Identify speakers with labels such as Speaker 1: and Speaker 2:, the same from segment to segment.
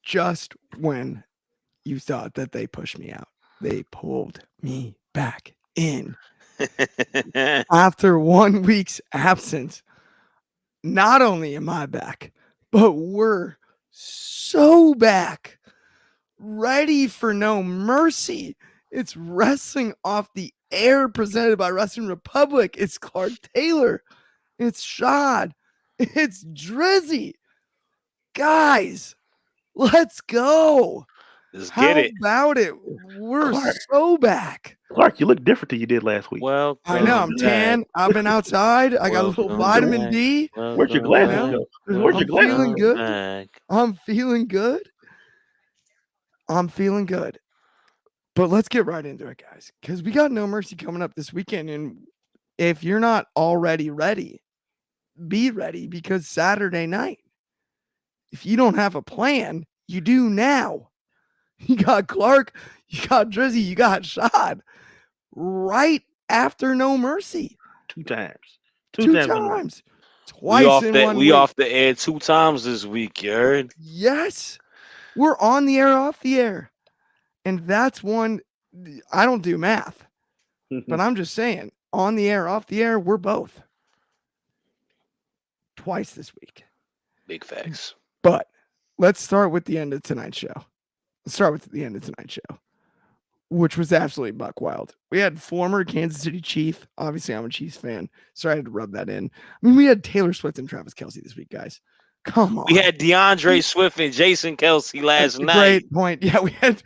Speaker 1: just when you thought that they pushed me out, they pulled me back in. After 1 week's absence, not only am I back, but we're so back, ready for No Mercy. It's Wrestling Off the Air presented by Wrestling Republic. It's Clark Taylor. It's Shad. It's Dryzzy. Guys, let's go.
Speaker 2: Let's get
Speaker 1: How
Speaker 2: it.
Speaker 1: about it? We're
Speaker 3: Clark.
Speaker 1: so back.
Speaker 3: Clark, you look different than you did last week.
Speaker 1: I know I'm
Speaker 2: Welcome back.
Speaker 1: tan. I've been outside. I got a little
Speaker 2: Welcome
Speaker 1: vitamin
Speaker 2: back.
Speaker 1: D.
Speaker 3: Where'd your
Speaker 2: Welcome
Speaker 1: You
Speaker 3: glasses
Speaker 1: know,
Speaker 2: back.
Speaker 3: go? Where'd your
Speaker 1: I'm
Speaker 3: glasses
Speaker 1: feeling
Speaker 3: go?
Speaker 2: Welcome
Speaker 1: good.
Speaker 2: back.
Speaker 1: I'm feeling good. I'm feeling good. But let's get right into it, guys, because we got No Mercy coming up this weekend. And if you're not already ready, be ready because Saturday night, if you don't have a plan, you do now. You got Clark, you got Drizzy, you got Shad right after No Mercy.
Speaker 3: 2 times.
Speaker 1: Two
Speaker 3: In a row.
Speaker 1: times. Twice in 1
Speaker 2: We
Speaker 1: week.
Speaker 2: off the air 2 times this week, you heard?
Speaker 1: Yes. We're on the air, off the air. And that's one. I don't do math, but I'm just saying, on the air, off the air, we're both. Twice this week.
Speaker 2: Big facts.
Speaker 1: But let's start with the end of tonight's show. Let's start with the end of tonight's show, which was absolutely buck wild. We had former Kansas City Chief. Obviously, I'm a Chiefs fan, so I had to rub that in. I mean, we had Taylor Swift and Travis Kelce this week, guys. Come on.
Speaker 2: We had DeAndre Swift and Jason Kelsey last night.
Speaker 1: Great point. Yeah, we had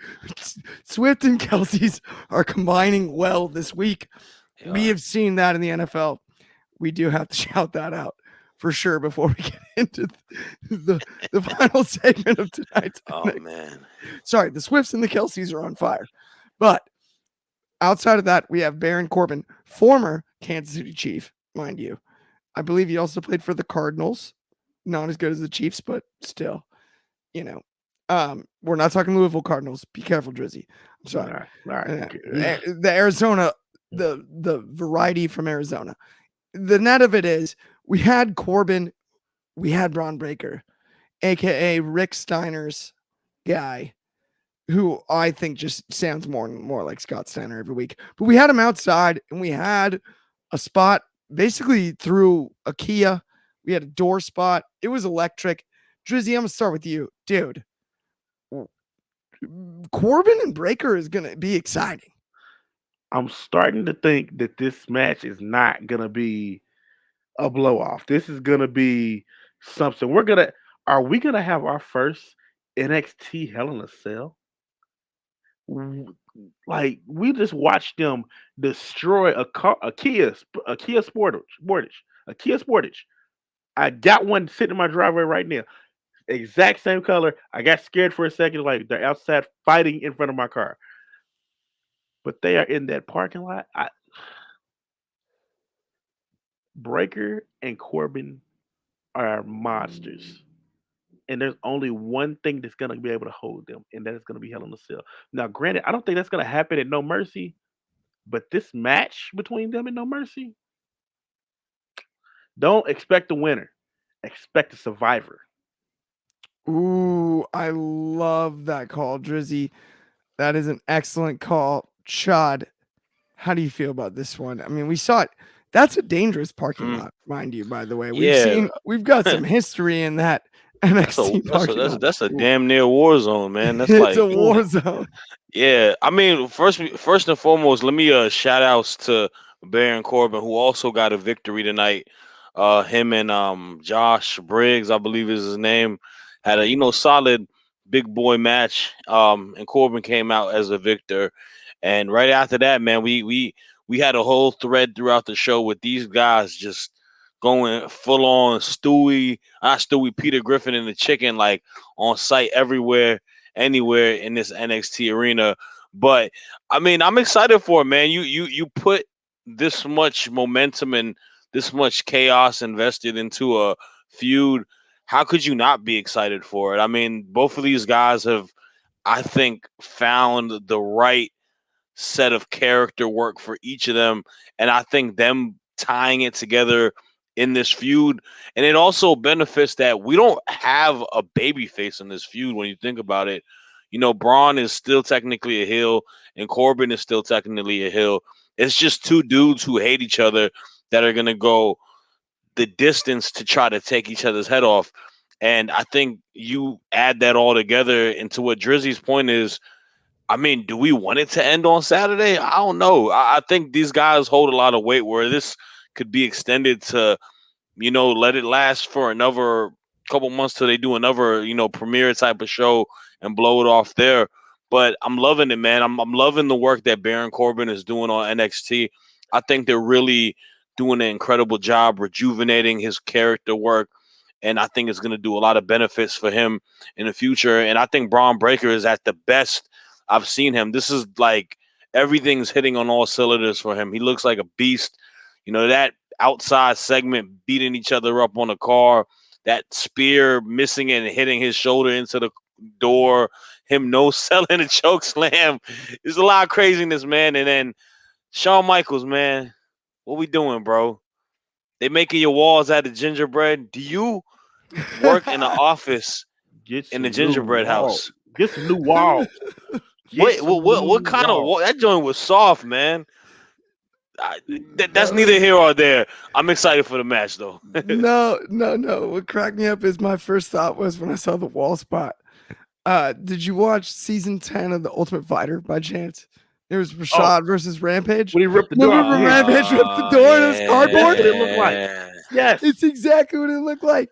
Speaker 1: Swift and Kelsey's are combining well this week. We have seen that in the NFL. We do have to shout that out for sure before we get into the final segment of tonight's.
Speaker 2: Oh, man.
Speaker 1: Sorry, the Swifts and the Kelseys are on fire. But outside of that, we have Baron Corbin, former Kansas City Chief, mind you. I believe he also played for the Cardinals. Not as good as the Chiefs, but still, you know. We're not talking Louisville Cardinals. Be careful, Drizzy. I'm sorry.
Speaker 3: All right.
Speaker 1: The Arizona, the variety from Arizona. The net of it is we had Corbin, we had Braun Breaker, aka Rick Steiner's guy, who I think just sounds more and more like Scott Steiner every week. But we had him outside and we had a spot basically through a Kia. We had a door spot. It was electric. Drizzy, I'm gonna start with you, dude. Corbin and Breaker is gonna be exciting.
Speaker 3: I'm starting to think that this match is not gonna be a blow off. This is gonna be something. Are we gonna have our first NXT Hell in a Cell? Like we just watched them destroy a Kia Sportage. I got one sitting in my driveway right now. Exact same color. I got scared for a second, like they're outside fighting in front of my car. But they are in that parking lot. Breaker and Corbin are monsters. And there's only one thing that's gonna be able to hold them, and that is gonna be Hell in a Cell. Now, granted, I don't think that's gonna happen at No Mercy, but this match between them and No Mercy, don't expect a winner. Expect a survivor.
Speaker 1: Ooh, I love that call, Drizzy. That is an excellent call. Chad, how do you feel about this one? I mean, we saw it. That's a dangerous parking lot, mind you, by the way. We've got some history in that NXT parking lot.
Speaker 2: That's a damn near war zone, man. That's
Speaker 1: It's
Speaker 2: like
Speaker 1: a war zone.
Speaker 2: Yeah, I mean, first and foremost, let me shout outs to Baron Corbin, who also got a victory tonight. Him and Josh Briggs, I believe is his name, had a solid big boy match. And Corbin came out as a victor. And right after that, man, we had a whole thread throughout the show with these guys just going full on Peter Griffin and the chicken, like on site everywhere, anywhere in this NXT arena. But I mean, I'm excited for it, man. You put this much momentum and this much chaos invested into a feud. How could you not be excited for it? I mean, both of these guys have, I think, found the right set of character work for each of them, and I think them tying it together in this feud, and it also benefits that we don't have a baby face in this feud. When you think about it, Braun is still technically a heel, and Corbin is still technically a heel. It's just two dudes who hate each other that are gonna go the distance to try to take each other's head off. And I think you add that all together into what Drizzy's point is. I mean, do we want it to end on Saturday? I don't know. I think these guys hold a lot of weight where this could be extended to, let it last for another couple months till they do another, premiere type of show and blow it off there. But I'm loving it, man. I'm loving the work that Baron Corbin is doing on NXT. I think they're really doing an incredible job rejuvenating his character work. And I think it's going to do a lot of benefits for him in the future. And I think Braun Breaker is at the best I've seen him. This is like everything's hitting on all cylinders for him. He looks like a beast. That outside segment beating each other up on a car, that spear missing and hitting his shoulder into the door, him no selling a choke slam. There's a lot of craziness, man. And then Shawn Michaels, man, what we doing, bro? They making your walls out of gingerbread. Do you work in the office
Speaker 3: Get
Speaker 2: in the
Speaker 3: some new
Speaker 2: gingerbread
Speaker 3: walls.
Speaker 2: house?
Speaker 3: Get some new walls. Get
Speaker 2: Wait,
Speaker 3: some
Speaker 2: what
Speaker 3: new
Speaker 2: kind of
Speaker 3: walls.
Speaker 2: wall? That joint was soft, man. I, that's
Speaker 1: That
Speaker 2: neither
Speaker 1: was
Speaker 2: here or there. I'm excited for the match, though.
Speaker 1: no. What cracked me up is my first thought was when I saw the wall spot. Did you watch season 10 of The Ultimate Fighter by chance? It was
Speaker 3: Oh,
Speaker 1: Rashad versus Rampage.
Speaker 3: when he ripped the door off
Speaker 1: Remember
Speaker 3: the
Speaker 1: when
Speaker 3: hinge.
Speaker 1: Rampage ripped the door and it was
Speaker 3: That's
Speaker 1: cardboard?
Speaker 3: what it looked like.
Speaker 2: Yeah.
Speaker 3: Yes.
Speaker 1: It's exactly what it looked like.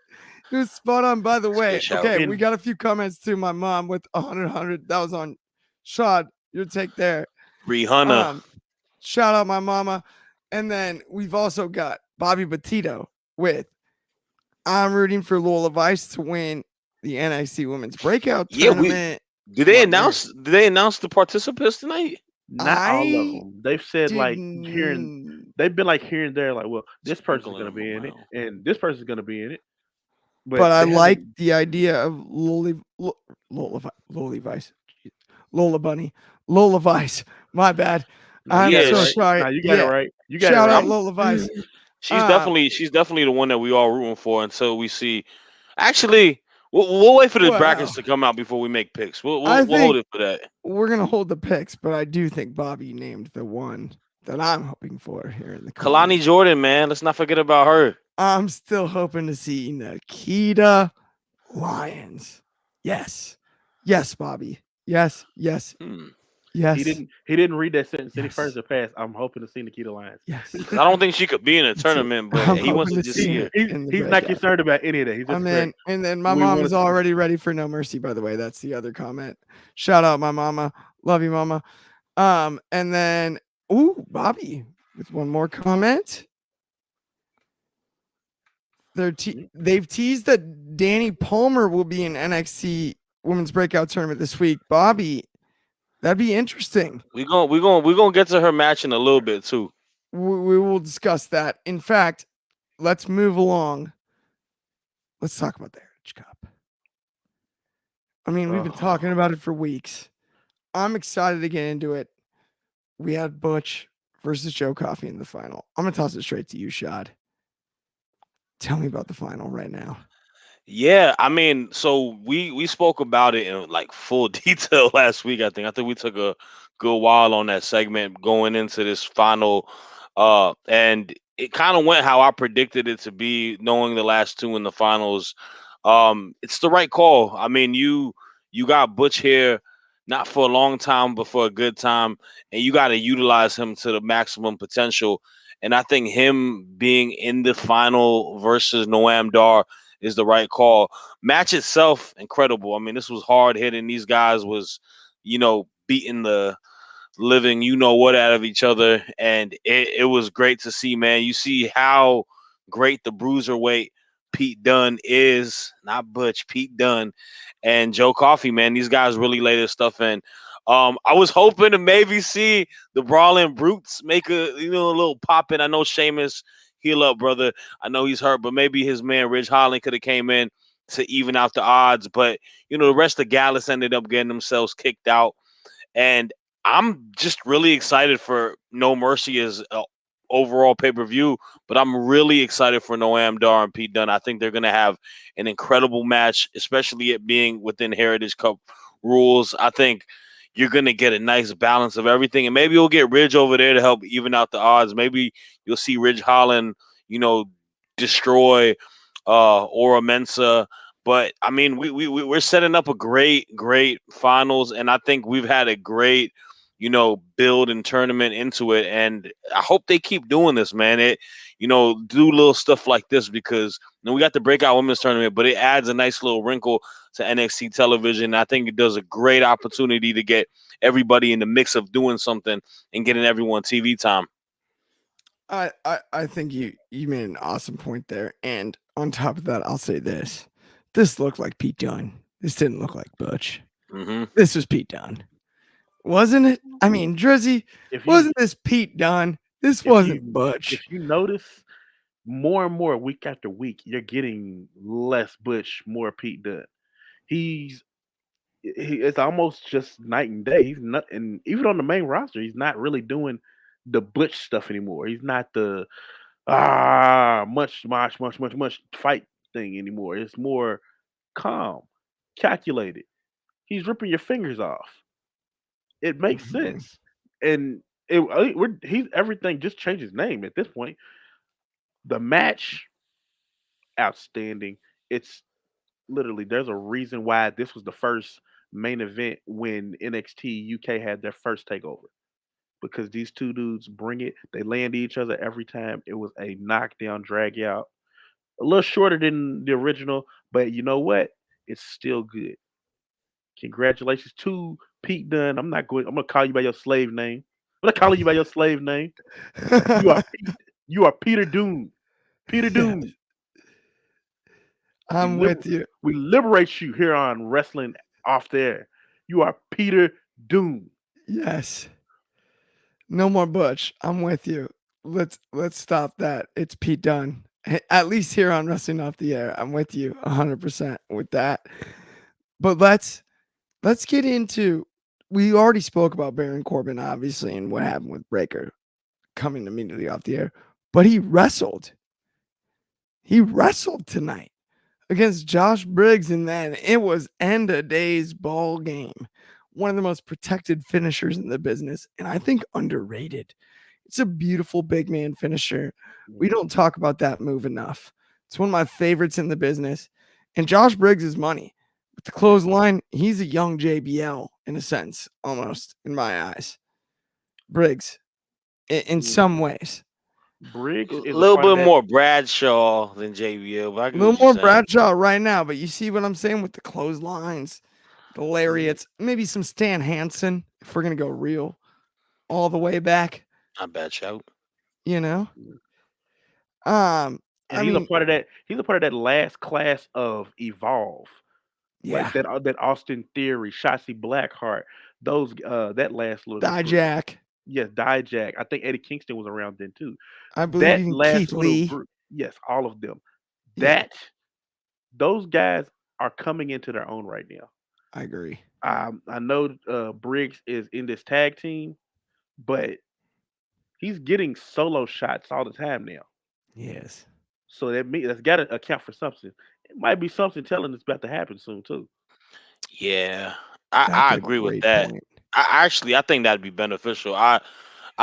Speaker 1: It was spot on. By the
Speaker 2: That's a good
Speaker 1: way,
Speaker 2: shout.
Speaker 1: okay, we
Speaker 3: And
Speaker 1: got a few comments to my mom with 100. That was on Shad. Your take there.
Speaker 2: Rihanna.
Speaker 1: Um, Shout out my mama. And then we've also got Bobby Petito with I'm rooting for Lola Vice to win the NXT Women's Breakout
Speaker 2: Yeah,
Speaker 1: Tournament.
Speaker 2: did they
Speaker 3: my man,
Speaker 2: announce did they announce the participants tonight?
Speaker 3: not all of
Speaker 1: I
Speaker 3: them. They've said like hearing.
Speaker 1: didn't,
Speaker 3: They've been like here and there, like, well, this person's
Speaker 2: Sprinkling
Speaker 3: gonna
Speaker 2: them
Speaker 3: be in it,
Speaker 2: around.
Speaker 3: and this person's gonna be in it,
Speaker 1: but
Speaker 3: but
Speaker 1: I
Speaker 3: they
Speaker 1: like
Speaker 3: haven't.
Speaker 1: the idea of Lola Vice, Lola Bunny, Lola Vice. My bad.
Speaker 3: No, you
Speaker 1: I'm
Speaker 3: got it
Speaker 2: Yeah,
Speaker 1: so
Speaker 3: right.
Speaker 1: sorry.
Speaker 3: No, you got it
Speaker 1: Yeah.
Speaker 3: right. You got it
Speaker 1: Shout out
Speaker 3: right.
Speaker 2: I'm
Speaker 1: Lola Vice.
Speaker 2: she's
Speaker 1: Um,
Speaker 2: definitely the one that we all rooting for until we see. Actually, we'll wait for the brackets
Speaker 1: well,
Speaker 2: to come out before we make picks. We'll
Speaker 1: I
Speaker 2: we'll, we'll hold
Speaker 1: think
Speaker 2: it for that.
Speaker 1: we're gonna hold the picks, but I do think Bobby named the one that I'm hoping for here in the
Speaker 2: Kalani
Speaker 1: comments.
Speaker 2: Jordan, man, let's not forget about her.
Speaker 1: I'm still hoping to see Nikita Lyons. Yes. Yes, Bobby. Yes, yes,
Speaker 2: Hmm.
Speaker 3: He
Speaker 1: yes,
Speaker 3: didn't. He didn't read that sentence any
Speaker 1: yes,
Speaker 3: further past. I'm hoping to see Nikita Lyons.
Speaker 1: yes.
Speaker 2: Because I don't think she could be in a
Speaker 1: Me too.
Speaker 2: tournament, but
Speaker 1: I'm
Speaker 2: he wants
Speaker 1: hoping
Speaker 2: to
Speaker 1: to
Speaker 2: just
Speaker 1: see
Speaker 2: see
Speaker 1: her
Speaker 2: her.
Speaker 1: in the
Speaker 3: He's not
Speaker 1: breakout.
Speaker 3: concerned about any of that. He's just
Speaker 1: I'm
Speaker 3: great.
Speaker 1: in. And then my
Speaker 3: We
Speaker 1: mom
Speaker 3: want
Speaker 1: is
Speaker 3: to see.
Speaker 1: already ready for No Mercy, by the way. That's the other comment. Shout out my mama. Love you, mama. And then Bobby with one more comment. They've teased that Danny Palmer will be in NXT Women's Breakout Tournament this week. Bobby, that'd be interesting.
Speaker 2: We gonna get to her match in a little bit too.
Speaker 1: We will discuss that. In fact, let's move along. Let's talk about the Heritage Cup. I mean, we've been talking about it for weeks. I'm excited to get into it. We had Butch versus Joe Coffey in the final. I'm gonna toss it straight to you, Shad. Tell me about the final right now.
Speaker 2: Yeah, I mean, so we spoke about it in like full detail last week. I think we took a good while on that segment going into this final, and it kind of went how I predicted it to be, knowing the last two in the finals. It's the right call. I mean, you got Butch here, not for a long time, but for a good time, and you got to utilize him to the maximum potential. And I think him being in the final versus Noam Dar is the right call. Match itself, incredible. I mean, this was hard hitting. These guys was, beating the living what out of each other, and it was great to see, man. You see how great the bruiserweight Pete Dunne is, not Butch, Pete Dunne, and Joe Coffey, man. These guys really lay their stuff in. I was hoping to maybe see the Brawling Brutes make a little pop in. I know Sheamus, heal up, brother. I know he's hurt, but maybe his man Ridge Holland could have came in to even out the odds. But the rest of Gallus ended up getting themselves kicked out, and I'm just really excited for No Mercy as overall pay per view. But I'm really excited for Noam Dar and Pete Dunne. I think they're gonna have an incredible match, especially it being within Heritage Cup rules. I think you're gonna get a nice balance of everything, and maybe you'll get Ridge over there to help even out the odds. Maybe you'll see Ridge Holland, you know, destroy Ora Mensa. But I mean, we're setting up a great finals, and I think we've had a great, build and tournament into it. And I hope they keep doing this, man. Do little stuff like this because we got the breakout women's tournament, but it adds a nice little wrinkle to NXT television. I think it does a great opportunity to get everybody in the mix of doing something and getting everyone TV time.
Speaker 1: I think you made an awesome point there. And on top of that, I'll say this. This looked like Pete Dunne. This didn't look like Butch.
Speaker 2: Mm-hmm.
Speaker 1: This was Pete Dunne. Wasn't it? I mean, Drizzy, wasn't this Pete Dunne? This wasn't Butch.
Speaker 3: If you notice, more and more week after week, you're getting less Butch, more Pete Dunne. It's almost just night and day. He's not, and even on the main roster, he's not really doing the Butch stuff anymore. He's not the much fight thing anymore. It's more calm, calculated. He's ripping your fingers off. It makes sense, and he's everything. Just change his name at this point. The match, outstanding. It's literally there's a reason why this was the first main event when NXT UK had their first takeover because these two dudes bring it. They land each other every time. It was a knockdown, drag out. A little shorter than the original, but you know what? It's still good. Congratulations to Pete Dunne. I'm not going. I'm gonna call you by your slave name. I'm not calling you by your slave name. You are Pete. You are Peter Doom. Peter Doom.
Speaker 1: Yes, I'm with you.
Speaker 3: We liberate you here on Wrestling Off There. You are Peter Doom.
Speaker 1: Yes. No more Butch. I'm with you. Let's stop that. It's Pete Dunne. At least here on Wrestling Off the Air. I'm with you 100% with that. But let's get into, we already spoke about Baron Corbin, obviously, and what happened with Breaker coming immediately off the air. But he wrestled. He wrestled tonight against Josh Briggs, and then it was end of days ball game. One of the most protected finishers in the business, and I think underrated. It's a beautiful big man finisher. We don't talk about that move enough. It's one of my favorites in the business. And Josh Briggs is money. With the clothesline, he's a young JBL in a sense, almost in my eyes. Briggs, in some ways.
Speaker 3: Briggs
Speaker 2: A
Speaker 3: is a
Speaker 2: little
Speaker 3: part of
Speaker 2: bit
Speaker 3: that.
Speaker 2: more Bradshaw than JBL, but I
Speaker 1: A
Speaker 2: get
Speaker 1: little
Speaker 2: what you're
Speaker 1: more
Speaker 2: saying.
Speaker 1: Bradshaw right now, but you see what I'm saying with the clotheslines, the lariats, maybe some Stan Hansen, if we're going to go real, all the way back,
Speaker 2: Not bad shout.
Speaker 1: you know?
Speaker 3: And
Speaker 1: I
Speaker 3: he's a
Speaker 1: mean,
Speaker 3: part of that. He's a part of that last class of Evolve,
Speaker 1: yeah,
Speaker 3: like that Austin Theory, Shotzi Blackheart. Those that last little group.
Speaker 1: Dijak.
Speaker 3: Yes, Dijak. I think Eddie Kingston was around then too.
Speaker 1: I believe
Speaker 3: That
Speaker 1: even
Speaker 3: last
Speaker 1: Keith
Speaker 3: little
Speaker 1: Lee.
Speaker 3: group. Yes, all of them.
Speaker 1: Yeah,
Speaker 3: Those guys are coming into their own right now.
Speaker 1: I agree.
Speaker 3: I know Briggs is in this tag team, but he's getting solo shots all the time now.
Speaker 1: Yes.
Speaker 3: So that's got to account for something. It might be something telling it's about to happen soon too.
Speaker 2: Yeah, I,
Speaker 1: That's
Speaker 2: I
Speaker 1: a
Speaker 2: agree with
Speaker 1: great
Speaker 2: that.
Speaker 1: point.
Speaker 2: I think that'd be beneficial. I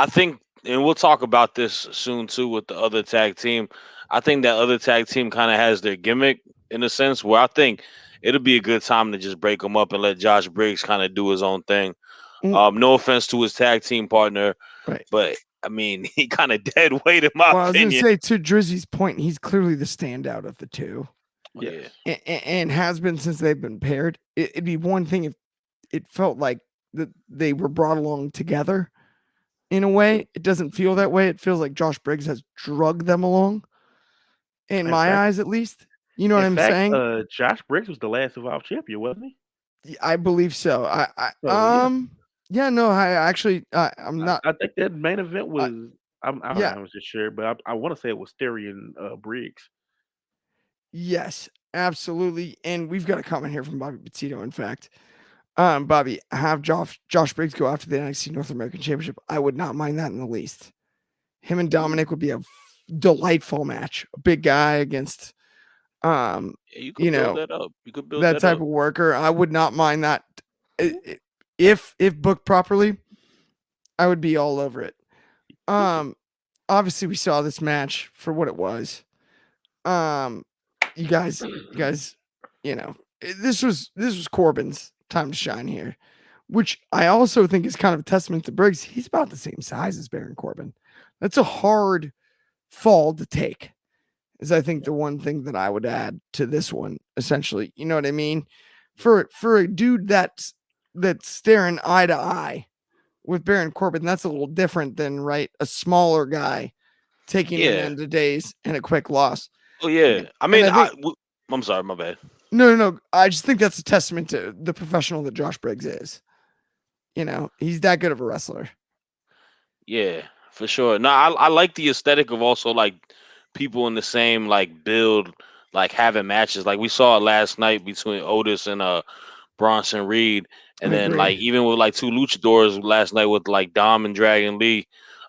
Speaker 2: think, and we'll talk about this soon too with the other tag team. I think that other tag team kind of has their gimmick in a sense where I think it'll be a good time to just break them up and let Josh Briggs kind of do his own thing.
Speaker 1: Mm,
Speaker 2: No offense to his tag team partner,
Speaker 1: right.
Speaker 2: but I mean he kind of dead weight in my
Speaker 1: Well, I was going to
Speaker 2: opinion.
Speaker 1: say, to Drizzy's point, he's clearly the standout of the two
Speaker 2: Yeah,
Speaker 3: Yes.
Speaker 1: and has been since they've been paired. It'd be one thing if it felt like that they were brought along together in a way. It doesn't feel that way. It feels like Josh Briggs has drugged them along, in
Speaker 3: In
Speaker 1: my
Speaker 3: fact,
Speaker 1: eyes at least. You know what I'm saying?
Speaker 3: Josh Briggs was the last Evolve champion, wasn't he?
Speaker 1: I believe so.
Speaker 3: So yeah,
Speaker 1: Yeah, no, I actually, I'm not.
Speaker 3: I think that main event
Speaker 1: I,
Speaker 3: was.
Speaker 1: yeah,
Speaker 3: I was just sure, but I want to say it was Theory and Briggs.
Speaker 1: yes, absolutely. And we've got a comment here from Bobby Petito. In fact, Bobby, have Josh Briggs go after the NXT North American Championship. I would not mind that in the least. Him and Dominic would be a delightful match. A big guy against,
Speaker 2: Yeah, you
Speaker 1: you
Speaker 2: could build
Speaker 1: know,
Speaker 2: that up. You could build
Speaker 1: that
Speaker 2: that
Speaker 1: type
Speaker 2: up.
Speaker 1: of worker. I would not mind that. If booked properly, I would be all over it. Um, Obviously we saw this match for what it was. Um, you guys, this was Corbin's time to shine here, which I also think is kind of a testament to Briggs. He's about the same size as Baron Corbin. That's a hard fall to take. Is I think the one thing that I would add to this one, essentially, you know what I mean? For a dude that's staring eye to eye with Baron Corbin, that's a little different than right a smaller guy taking an
Speaker 2: Yeah.
Speaker 1: end of days and a quick loss.
Speaker 2: Oh yeah.
Speaker 1: And,
Speaker 2: I
Speaker 1: and
Speaker 2: mean,
Speaker 1: I think
Speaker 2: I'm sorry, my bad.
Speaker 1: no. I just think that's a testament to the professional that Josh Briggs is. He's that good of a wrestler.
Speaker 2: Yeah, for sure. No, I like the aesthetic of also like people in the same like build, like having matches. Like we saw it last night between Otis and Bronson Reed,
Speaker 1: I
Speaker 2: and then
Speaker 1: agree.
Speaker 2: like even with like two luchadors last night with like Dom and Dragon Lee.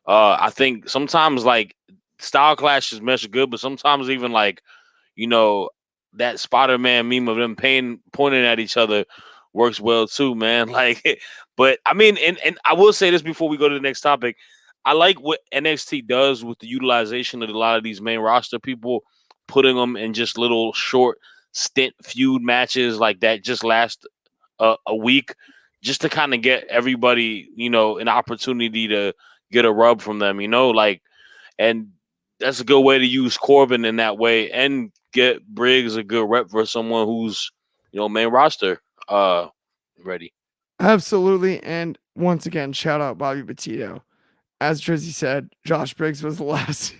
Speaker 2: I think sometimes like style clashes mesh good, but sometimes even like you know, that Spider-Man meme of them pointing at each other works well too, man. Like, but I mean, and I will say this before we go to the next topic. I like what NXT does with the utilization of a lot of these main roster people, putting them in just little short stint feud matches like that, just last a week, just to kind of get everybody, an opportunity to get a rub from them, like and that's a good way to use Corbin in that way and get Briggs a good rep for someone who's main roster ready.
Speaker 1: Absolutely. And once again, shout out Bobby Petito. As Drizzy said, Josh Briggs was the last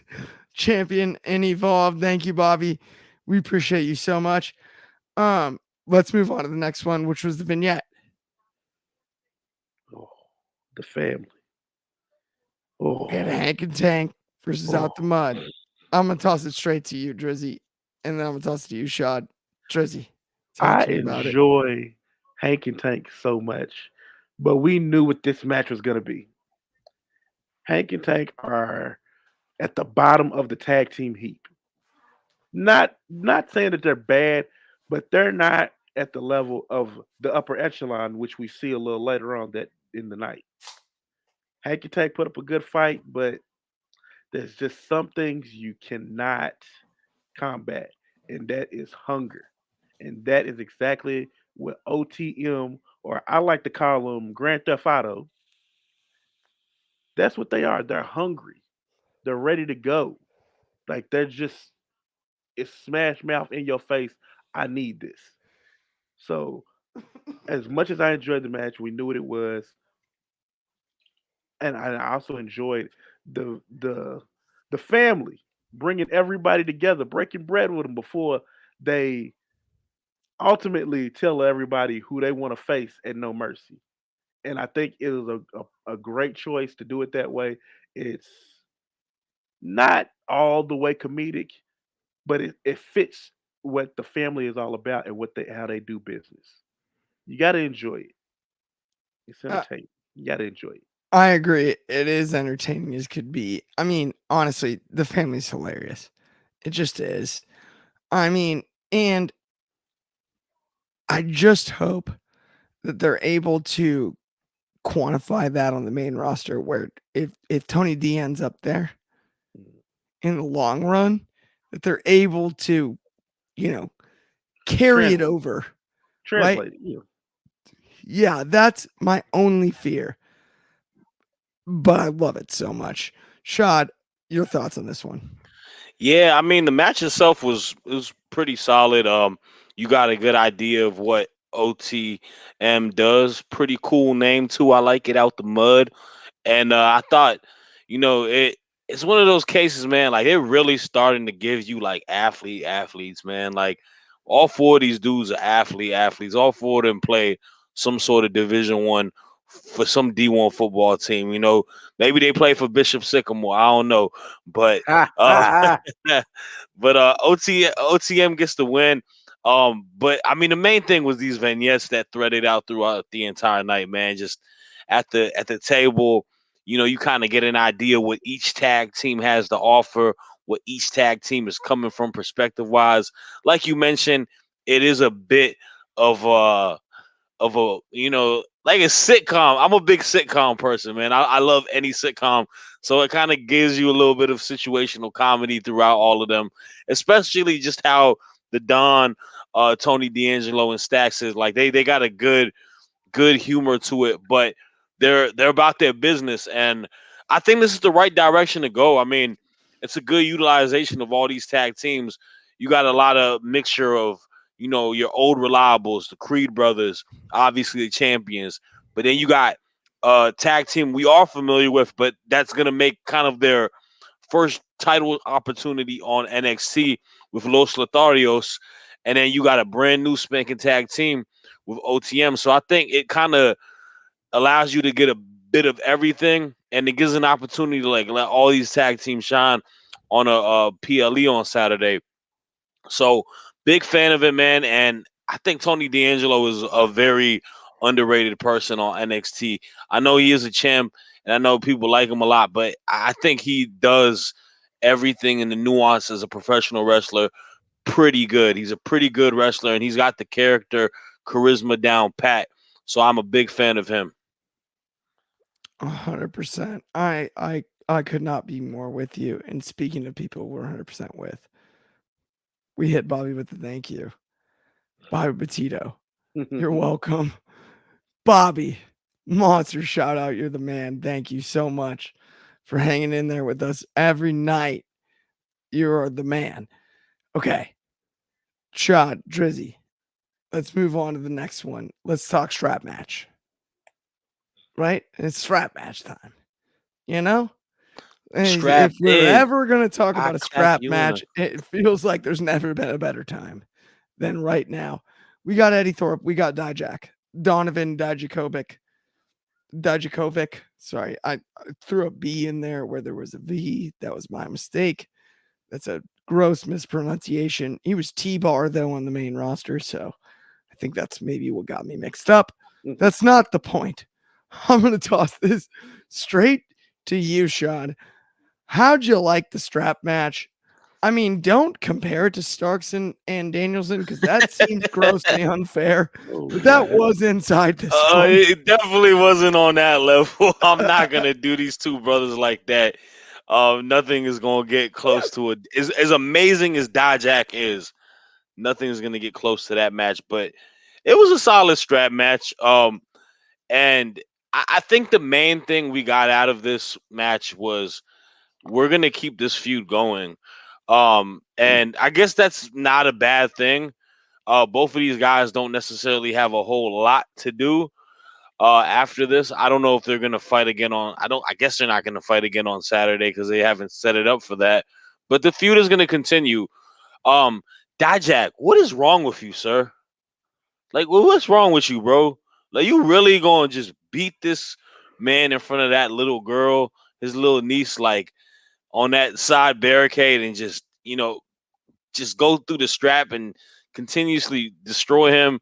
Speaker 1: champion in Evolve. Thank you, Bobby. We appreciate you so much. Let's move on to the next one, which was the vignette.
Speaker 3: Oh, the family.
Speaker 1: We had
Speaker 3: Oh,
Speaker 1: Hank and Tank versus
Speaker 3: oh.
Speaker 1: Out the Mud. I'm gonna toss it straight to you, Drizzy, and then I'm gonna toss it to you, Shad. Drizzy, talk
Speaker 3: I
Speaker 1: to me about it.
Speaker 3: enjoy Hank and Tank so much, but we knew what this match was going to be. Hank and Tank are at the bottom of the tag team heap. Not saying that they're bad, but they're not at the level of the upper echelon, which we see a little later on that in the night. Hank and Tank put up a good fight, but there's just some things you cannot combat, and that is hunger. And that is exactly what OTM, or I like to call them Grand Theft Auto, that's what they are. They're hungry. They're ready to go. Like they're just, it's smash mouth in your face. I need this. So as much as I enjoyed the match, we knew what it was, and I also enjoyed the the family bringing everybody together, breaking bread with them before they ultimately tell everybody who they want to face at No Mercy. And I think it was a great choice to do it that way. It's not all the way comedic, but it fits what the family is all about and what they how they do business. You got to enjoy it. It's
Speaker 1: Uh,
Speaker 3: entertaining. You got to enjoy it.
Speaker 1: I agree. It is entertaining as could be. I mean, honestly, the family's hilarious. It just is. I mean, and I just hope that they're able to quantify that on the main roster where if Tony D ends up there
Speaker 3: Mm.
Speaker 1: in the long run, that they're able to, you know, carry it
Speaker 3: Translate,
Speaker 1: over, right?
Speaker 3: translate it. Yeah.
Speaker 1: Yeah, that's my only fear. But I love it so much. Shad, your thoughts on this one?
Speaker 2: Yeah, I mean the match itself was pretty solid. You got a good idea of what OTM does. Pretty cool name too. I like it, Out the Mud. And I thought, it's one of those cases, man. Like they're really starting to give you like athletes, man. Like all four of these dudes are athletes. All four of them play some sort of Division 1 for some D1 football team. Maybe they play for Bishop Sycamore. I don't know, but uh, but OTM gets the win. But I mean, the main thing was these vignettes that threaded out throughout the entire night, man. Just at the table, you kind of get an idea what each tag team has to offer, what each tag team is coming from perspective wise. Like you mentioned, it is a bit of a like a sitcom. I'm a big sitcom person, man. I love any sitcom, so it kind of gives you a little bit of situational comedy throughout all of them, especially just how the Don, Tony D'Angelo and Stacks is like they got a good humor to it, but they're about their business, and I think this is the right direction to go. I mean, it's a good utilization of all these tag teams. You got a lot of mixture of your old reliables, the Creed brothers, obviously the champions, but then you got a tag team we are familiar with, but that's gonna make kind of their first title opportunity on NXT with Los Lotharios, and then you got a brand new spanking tag team with OTM. So I think it kind of allows you to get a bit of everything, and it gives an opportunity to like let all these tag teams shine on a PLE on Saturday. So big fan of it, man. And I think Tony D'Angelo is a very underrated person on NXT. I know he is a champ, and I know people like him a lot, but I think he does everything in the nuance as a professional wrestler pretty good. He's a pretty good wrestler, and he's got the character charisma down pat. So I'm a big fan of him.
Speaker 1: 100%. I could not be more with you. And speaking of people we're 100% with, we hit Bobby with the thank you. Bobby Petito, you're welcome. Bobby, monster shout out. You're the man. Thank you so much for hanging in there with us every night. You're the man. Okay. Shad, Dryzzy, let's move on to the next one. Let's talk strap match. Right? It's strap match time. You know?
Speaker 2: Strap
Speaker 1: If we're
Speaker 2: in.
Speaker 1: ever going to talk
Speaker 2: I
Speaker 1: about a
Speaker 2: clap
Speaker 1: strap
Speaker 2: you in a
Speaker 1: match, it feels like there's never been a better time than right now. We got Eddie Thorpe. We got Dijak. Donovan Dijakovic. Sorry, I threw a B in there where there was a V. That was my mistake. That's a gross mispronunciation. He was T-Bar, though, on the main roster, so I think that's maybe what got me mixed up. That's not the point. I'm going to toss this straight to you, Sean. How'd you like the strap match? I mean, don't compare it to Starks and Danielson because that seems grossly unfair,
Speaker 3: Oh
Speaker 1: but that
Speaker 3: man.
Speaker 1: was inside this one.
Speaker 2: It definitely wasn't on that level. I'm not gonna do these two brothers like that. Nothing is gonna get close to it. As amazing as Dijak is, nothing is gonna get close to that match. But it was a solid strap match. And I think the main thing we got out of this match was we're gonna keep this feud going. And I guess that's not a bad thing. Both of these guys don't necessarily have a whole lot to do after this. I don't know if they're gonna fight again on. I guess they're not gonna fight again on Saturday because they haven't set it up for that. But the feud is gonna continue. Um, Dijak, what is wrong with you, sir? Like, what's wrong with you, bro? Like, you really gonna just beat this man in front of that little girl, his little niece, like on that side barricade, and just go through the strap and continuously destroy him.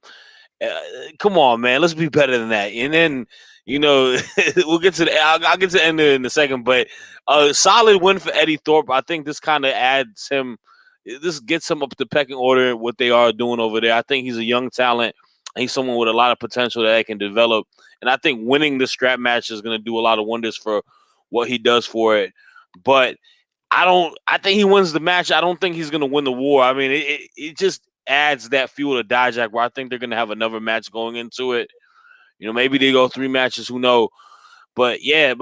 Speaker 2: uh, Come on, man. Let's be better than that. And then, you know, we'll get to the. I'll get to the end of it in a second. But a solid win for Eddie Thorpe. I think this kind of adds him. This gets him up the pecking order. What they are doing over there. I think he's a young talent. He's someone with a lot of potential that I can develop. And I think winning the strap match is going to do a lot of wonders for what he does for it. But I don't. I think he wins the match. I don't think he's going to win the war. I mean, it just adds that fuel to Dijak where I think they're going to have another match going into it. Maybe they go 3 matches. Who know? But yeah,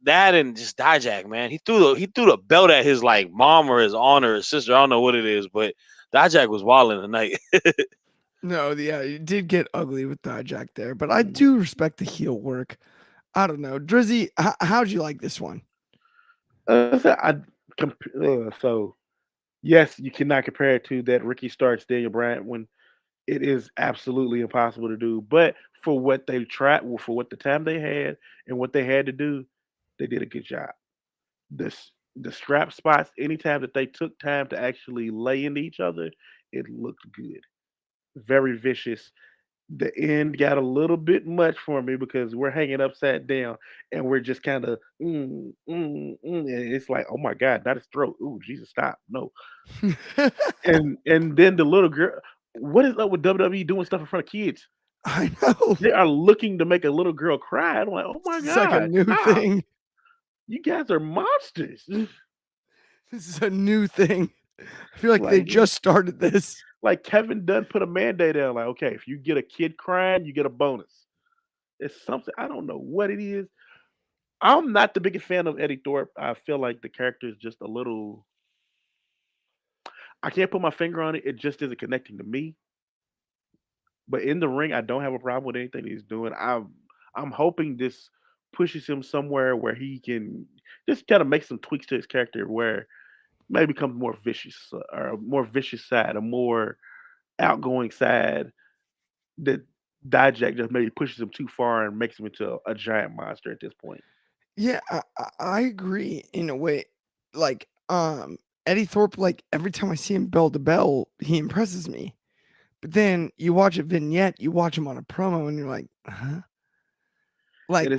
Speaker 2: that and just Dijak, man. He threw the belt at his like mom or his aunt or his sister. I don't know what it is, but Dijak was wilding tonight.
Speaker 1: No, yeah, it did get ugly with Dijak there, but I do respect the heel work. I don't know. Drizzy, how'd you like this one?
Speaker 3: So yes, you cannot compare it to that Ricky Starks Daniel Bryan when it is absolutely impossible to do. But for what they tried, for what the time they had and what they had to do, they did a good job. The strap spots, anytime that they took time to actually lay into each other, it looked good. Very vicious. The end got a little bit much for me because we're hanging upside down and we're just kind of and it's like, oh my god, not his throat. Ooh, Jesus, stop. No. And then the little girl, what is up with WWE doing stuff in front of kids?
Speaker 1: I know.
Speaker 3: They are looking to make a little girl cry. I'm like, oh my
Speaker 1: It's like a
Speaker 3: god,
Speaker 1: new
Speaker 3: stop.
Speaker 1: thing.
Speaker 3: You guys are monsters.
Speaker 1: This is a new thing. I feel like they
Speaker 3: like
Speaker 1: just started this.
Speaker 3: like Kevin Dunn put a mandate out like, okay, if you get a kid crying, you get a bonus. It's something I don't know what it is. I'm not the biggest fan of Eddie Thorpe. I feel like the character is just a little. I can't put my finger on it. It just isn't connecting to me. But in the ring, I don't have a problem with anything he's doing. I'm hoping this pushes him somewhere where he can just kind of make some tweaks to his character, where maybe becomes more vicious or a more vicious side, a more outgoing side that Dijak just maybe pushes him too far and makes him into a giant monster at this point.
Speaker 1: Yeah, I agree in a way. Like, Eddie Thorpe, like every time I see him bell to bell, he impresses me. But then you watch a vignette, you watch him on a promo, and you're like, huh?
Speaker 3: And
Speaker 1: Like,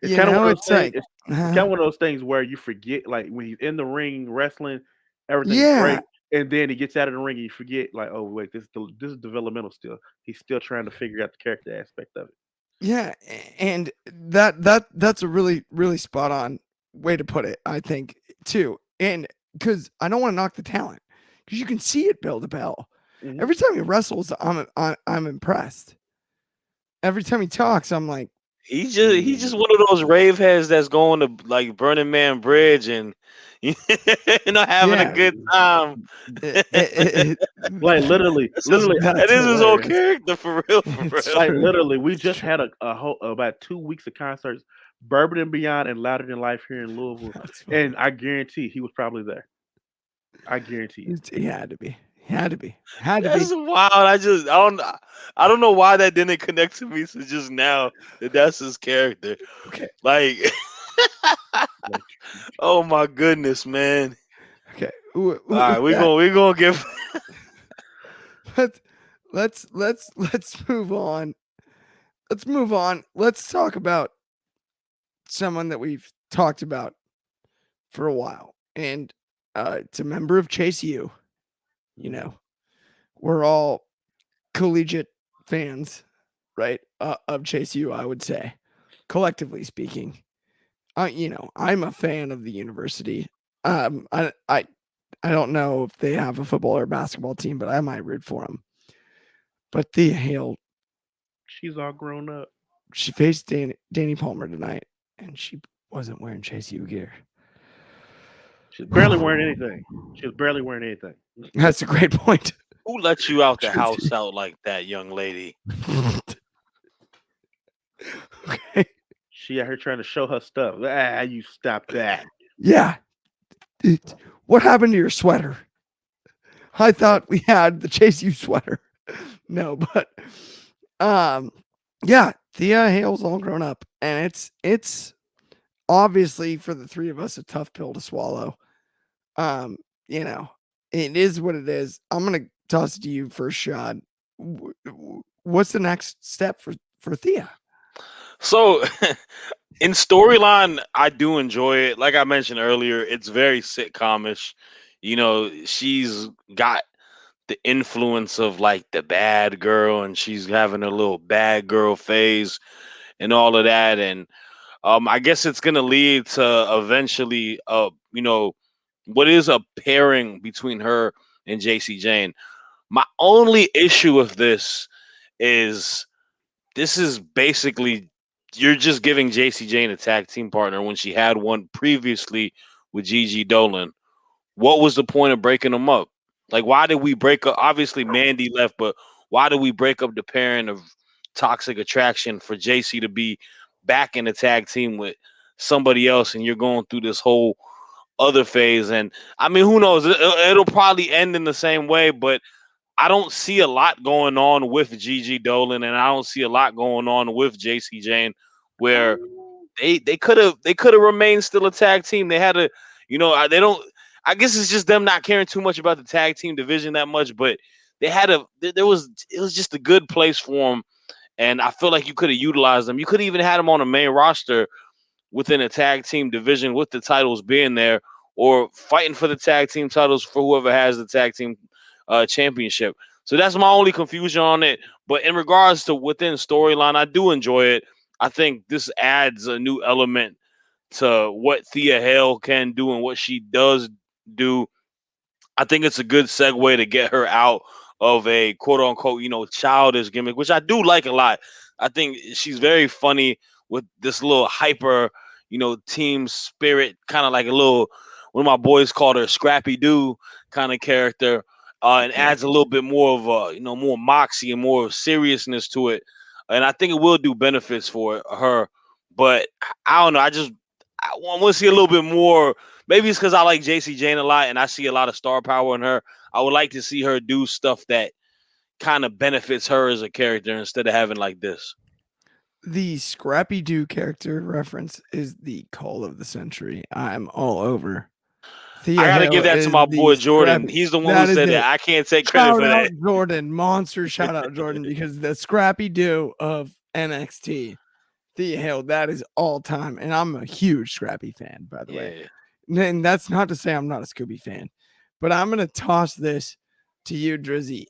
Speaker 3: it's kind of one of those
Speaker 1: it's
Speaker 3: things.
Speaker 1: like,
Speaker 3: It's kind of one of those things where you forget, like when he's in the ring wrestling, everything's
Speaker 1: yeah,
Speaker 3: great, and then he gets out of the ring and you forget, like, oh wait, this is developmental still. He's still trying to figure out the character aspect of it.
Speaker 1: yeah, and that's a really spot on way to put it, I think too. And because I don't want to knock the talent, because you can see it bell to bell.
Speaker 3: Hmm.
Speaker 1: Every time he wrestles, I'm impressed. Every time he talks, I'm like,
Speaker 2: He just one of those rave heads that's going to like Burning Man Bridge and you know having a
Speaker 1: yeah,
Speaker 2: good time.
Speaker 3: Like literally,
Speaker 2: That's just
Speaker 3: literally,
Speaker 2: that
Speaker 1: that's
Speaker 2: is his whole
Speaker 1: hilarious.
Speaker 2: character for real, for
Speaker 1: It's
Speaker 2: real.
Speaker 3: like
Speaker 1: true.
Speaker 3: literally, we
Speaker 1: It's
Speaker 3: just
Speaker 1: true.
Speaker 3: had a whole about 2 weeks of concerts, Bourbon and Beyond and Louder Than Life here in Louisville,
Speaker 1: That's funny.
Speaker 3: and I guarantee he was probably there. I guarantee it.
Speaker 1: He had to be. He had to be. Had to
Speaker 2: That's
Speaker 1: be.
Speaker 2: wild. I don't know why that didn't connect to me to just now that that's his character.
Speaker 1: Okay.
Speaker 2: Like,
Speaker 3: Like,
Speaker 2: oh my goodness, man.
Speaker 1: Okay.
Speaker 2: All right, we
Speaker 1: Yeah.
Speaker 2: going we gonna give.
Speaker 1: Let's let's move on. Let's move on. Let's talk about someone that we've talked about for a while, and it's a member of Chase U. You
Speaker 3: mhm.
Speaker 1: know, we're all collegiate fans, right? Of Chase U, I would say, collectively speaking. I'm a fan of the university. Um, I I I don't know if they have a football or basketball team, but I might root for them. But Thea Hale,
Speaker 3: She's all grown up.
Speaker 1: she faced Danny Palmer tonight, and she wasn't wearing Chase U gear.
Speaker 3: She's barely wearing anything. She was barely wearing anything.
Speaker 1: That's a great point.
Speaker 2: Who let you out the
Speaker 1: Tracy.
Speaker 2: house out like that, young lady?
Speaker 1: Okay.
Speaker 3: She out here trying to show her stuff. Ah, you stop that.
Speaker 1: Yeah. What happened to your sweater? I thought we had the Chase U sweater. No, but um yeah, Thea Hale's all grown up, and it's obviously for the three of us a tough pill to swallow. Um, you know, it is what it is. I'm gonna toss it to you first, Shad. What's the next step for Thea?
Speaker 2: So, in storyline, I do enjoy it. Like I mentioned earlier, it's very sitcomish. She's got the influence of like the bad girl, and she's having a little bad girl phase and all of that. And I guess it's gonna lead to eventually, what is a pairing between her and JC Jane. My only issue with is this is basically you're just giving JC Jane a tag team partner when she had one previously with Gigi Dolan. What was the point of breaking them up? Like, why did we break up? Obviously, Mandy left, but why did we break up the pairing of Toxic Attraction for JC to be back in the tag team with somebody else, and you're going through this whole other phase? And I mean, who knows? It'll probably end in the same way, but I don't see a lot going on with Gigi Dolan, and I don't see a lot going on with JC Jane, where
Speaker 3: Um,
Speaker 2: they could have remained still a tag team. They had to, they don't. I guess it's just them not caring too much about the tag team division that much, but they had a there was it was just a good place for them and I feel like you could have utilized them. You could have even had them on the main roster within a tag team division with the titles being there, or fighting for the tag team titles for whoever has the tag team championship. So that's my only confusion on it. But in regards to within storyline, I do enjoy it. I think this adds a new element to what Thea Hale can do and what she does do. I think it's a good segue to get her out of a quote unquote, childish gimmick, which I do like a lot. I think she's very funny with this little hyper, team spirit, kind of like a little, one of my boys called her Scrappy Doo kind of character, and adds a little bit more of a, more moxie and more seriousness to it. And I think it will do benefits for her. But I don't know. I want to see a little bit more. Maybe it's because I like JC Jane a lot and I see a lot of star power in her. I would like to see her do stuff that kind of benefits her as a character instead of having like this.
Speaker 1: The Scrappy Doo character reference is the call of the century. I'm all over.
Speaker 2: I
Speaker 1: Thea
Speaker 2: gotta
Speaker 1: Hale
Speaker 2: give that to
Speaker 1: is
Speaker 2: my
Speaker 1: the
Speaker 2: boy Jordan.
Speaker 1: Scrappy.
Speaker 2: He's the one who
Speaker 1: That is
Speaker 2: said
Speaker 1: it.
Speaker 2: that. I can't take credit
Speaker 1: Shout
Speaker 2: for
Speaker 1: out
Speaker 2: that.
Speaker 1: Jordan, monster shout out Jordan, because the Scrappy Doo of NXT, Thea Hale, that is all time, and I'm a huge Scrappy fan, by the way.
Speaker 2: Yeah.
Speaker 1: And that's not to say I'm not a Scooby fan, but I'm gonna toss this to you, Drizzy.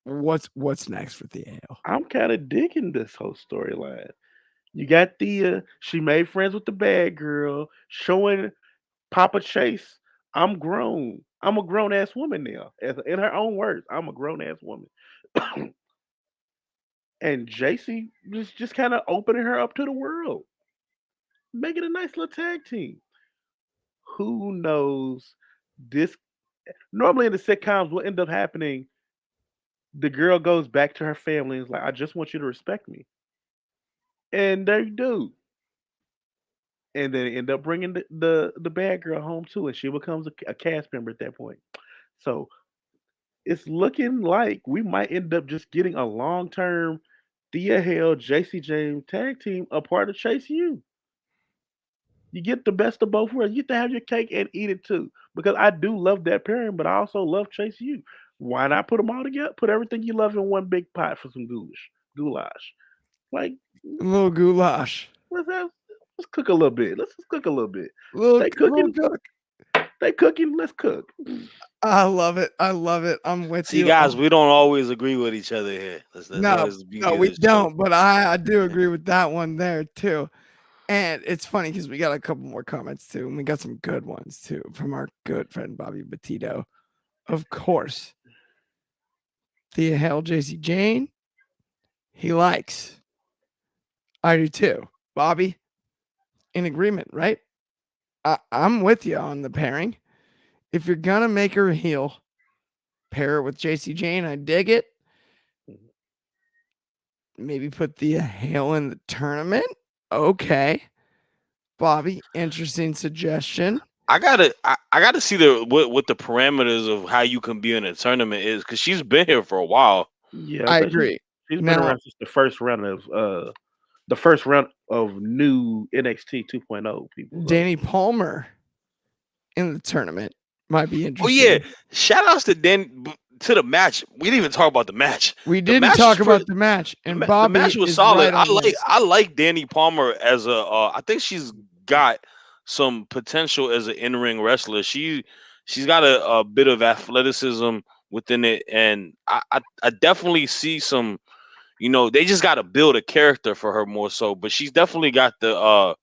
Speaker 1: What's next for Thea Hale?
Speaker 3: I'm kind of digging this whole storyline. You got Thea. She made friends with the bad girl, showing Papa Chase, I'm grown. I'm a grown ass woman now. In her own words, I'm a grown ass woman. And JC was just kind of opening her up to the world, making a nice little tag team. Who knows? This normally in the sitcoms, what end up happening? The girl goes back to her family and is like, "I just want you to respect me," and they do. And then end up bringing the bad girl home too, and she becomes a cast member at that point. So it's looking like we might end up just getting a long term Thea Hale, JC James tag team, a part of Chase U. You get the best of both worlds. You get to have your cake and eat it too. Because I do love that pairing, but I also love Chase U. Why not put them all together? Put everything you love in one big pot for some goulash. Goulash. Like,
Speaker 1: A little goulash.
Speaker 3: let's have, let's cook a little bit. Let's just cook a little bit. They
Speaker 1: Little
Speaker 3: cooking.
Speaker 1: cook.
Speaker 3: They cooking. Let's cook.
Speaker 1: I love it. I love it. I'm with
Speaker 2: See,
Speaker 1: you.
Speaker 2: guys, we don't always agree with each other here. That's
Speaker 1: No,
Speaker 2: always the
Speaker 1: no,
Speaker 2: beauty of
Speaker 1: we
Speaker 2: this show.
Speaker 1: don't. But I do agree with that one there too. And it's funny because we got a couple more comments too, and we got some good ones too from our good friend Bobby Petito. Of course, Thea Hale, JC Jane, he likes. I do too. Bobby, in agreement, right? I'm with you on the pairing. If you're gonna make her a heel, pair her with JC Jane. I dig it. Maybe put Thea Hale in the tournament. Okay. Bobby, interesting suggestion.
Speaker 2: I gotta see what the parameters of how you can be in a tournament is, because she's been here for a while.
Speaker 3: Yeah, I
Speaker 1: I
Speaker 3: think
Speaker 1: agree.
Speaker 3: she's been
Speaker 1: Now,
Speaker 3: around since the first round of new NXT 2.0 people. So
Speaker 1: Danny Palmer in the tournament might be
Speaker 2: Oh yeah,
Speaker 1: interesting.
Speaker 2: shout outs to to the match. We didn't even talk about the match.
Speaker 1: We
Speaker 2: The
Speaker 1: didn't
Speaker 2: match was
Speaker 1: talk
Speaker 2: pretty.
Speaker 1: about the match, and
Speaker 2: The match
Speaker 1: Bobby
Speaker 2: was
Speaker 1: is
Speaker 2: solid.
Speaker 1: right on this.
Speaker 2: I like Danny Palmer as a. I think she's got some potential as an in ring wrestler. She's got a bit of athleticism within it, and I definitely see some. They just got to build a character for her more so, but she's definitely got the.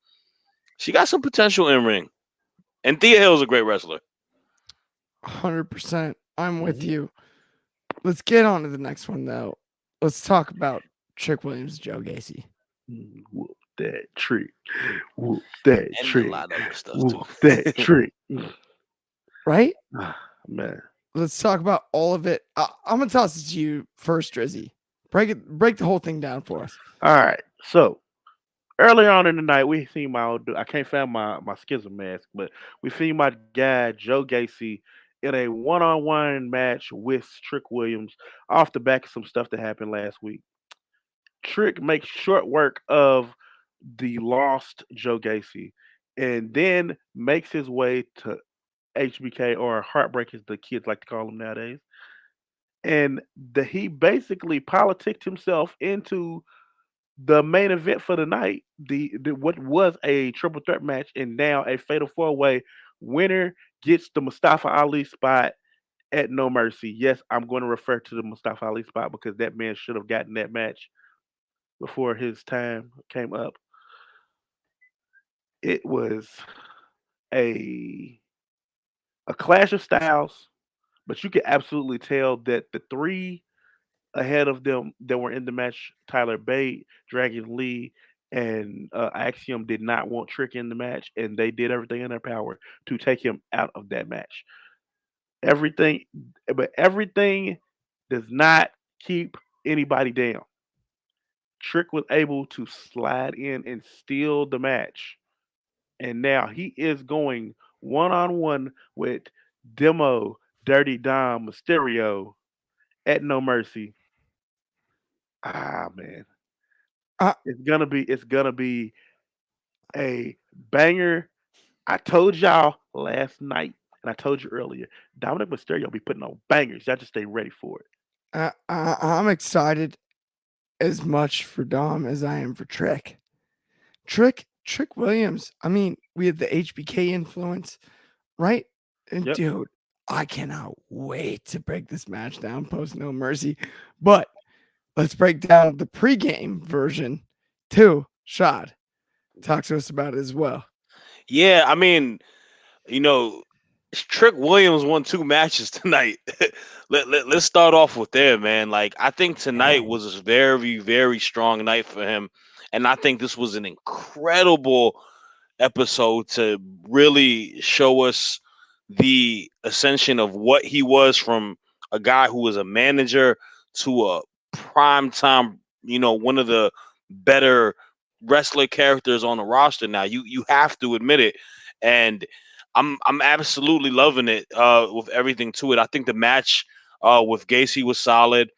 Speaker 2: She got some potential in ring, and Thea Hill's a great wrestler.
Speaker 1: 100%. I'm with
Speaker 3: mhm.
Speaker 1: you. Let's get on to the next one, though. Let's talk about Trick Williams, Joe Gacy.
Speaker 3: Whoop that trick. Whoop that
Speaker 2: And a
Speaker 3: trick.
Speaker 2: lot of other stuff too.
Speaker 3: Whoop that trick.
Speaker 1: Right?
Speaker 3: Ah, man.
Speaker 1: Let's talk about all of it. I'm gonna toss it to you first, Drizzy. Break the whole thing down for us.
Speaker 3: All right. So earlier on in the night, we seen my old dude. I can't find my schism mask, but we seen my guy Joe Gacy in a one-on-one match with Trick Williams off the back of some stuff that happened last week. Trick makes short work of the lost Joe Gacy, and then makes his way to HBK, or Heartbreak as the kids like to call him nowadays. And he basically politicked himself into the main event for the night, the what was a triple threat match and now a fatal four way winner gets the Mustafa Ali spot at No Mercy. Yes, I'm going to refer to the Mustafa Ali spot because that man should have gotten that match before his time came up. It was a a clash of styles, but you could absolutely tell that the three ahead of them that were in the match, Tyler Bate, Dragon Lee, and Axiom did not want Trick in the match, and they did everything in their power to take him out of that match. Everything, but everything does not keep anybody down. Trick was able to slide in and steal the match, and now he is going one on one with Demo, Dirty Dom, Mysterio at No Mercy. Ah man,
Speaker 1: Uh,
Speaker 3: it's gonna be a banger. I told y'all last night, and I told you earlier, Dominic Mysterio be putting on bangers. Y'all just stay ready for it.
Speaker 1: I'm excited as much for Dom as I am for Trick. Trick Williams. I mean, we have the HBK influence, right? And
Speaker 3: Yep.
Speaker 1: dude, I cannot wait to break this match down post No Mercy. But let's break down the pregame version too. Shad, talk to us about it as well.
Speaker 2: Yeah, I mean, you know, Trick Williams won two matches tonight. Let's start off with there, man. Like, I think tonight
Speaker 1: Man.
Speaker 2: was a very, very strong night for him. And I think this was an incredible episode to really show us the ascension of what he was from a guy who was a manager to a prime time, one of the better wrestler characters on the roster now. You have to admit it. And I'm absolutely loving it with everything to it. I think the match with Gacy was solid.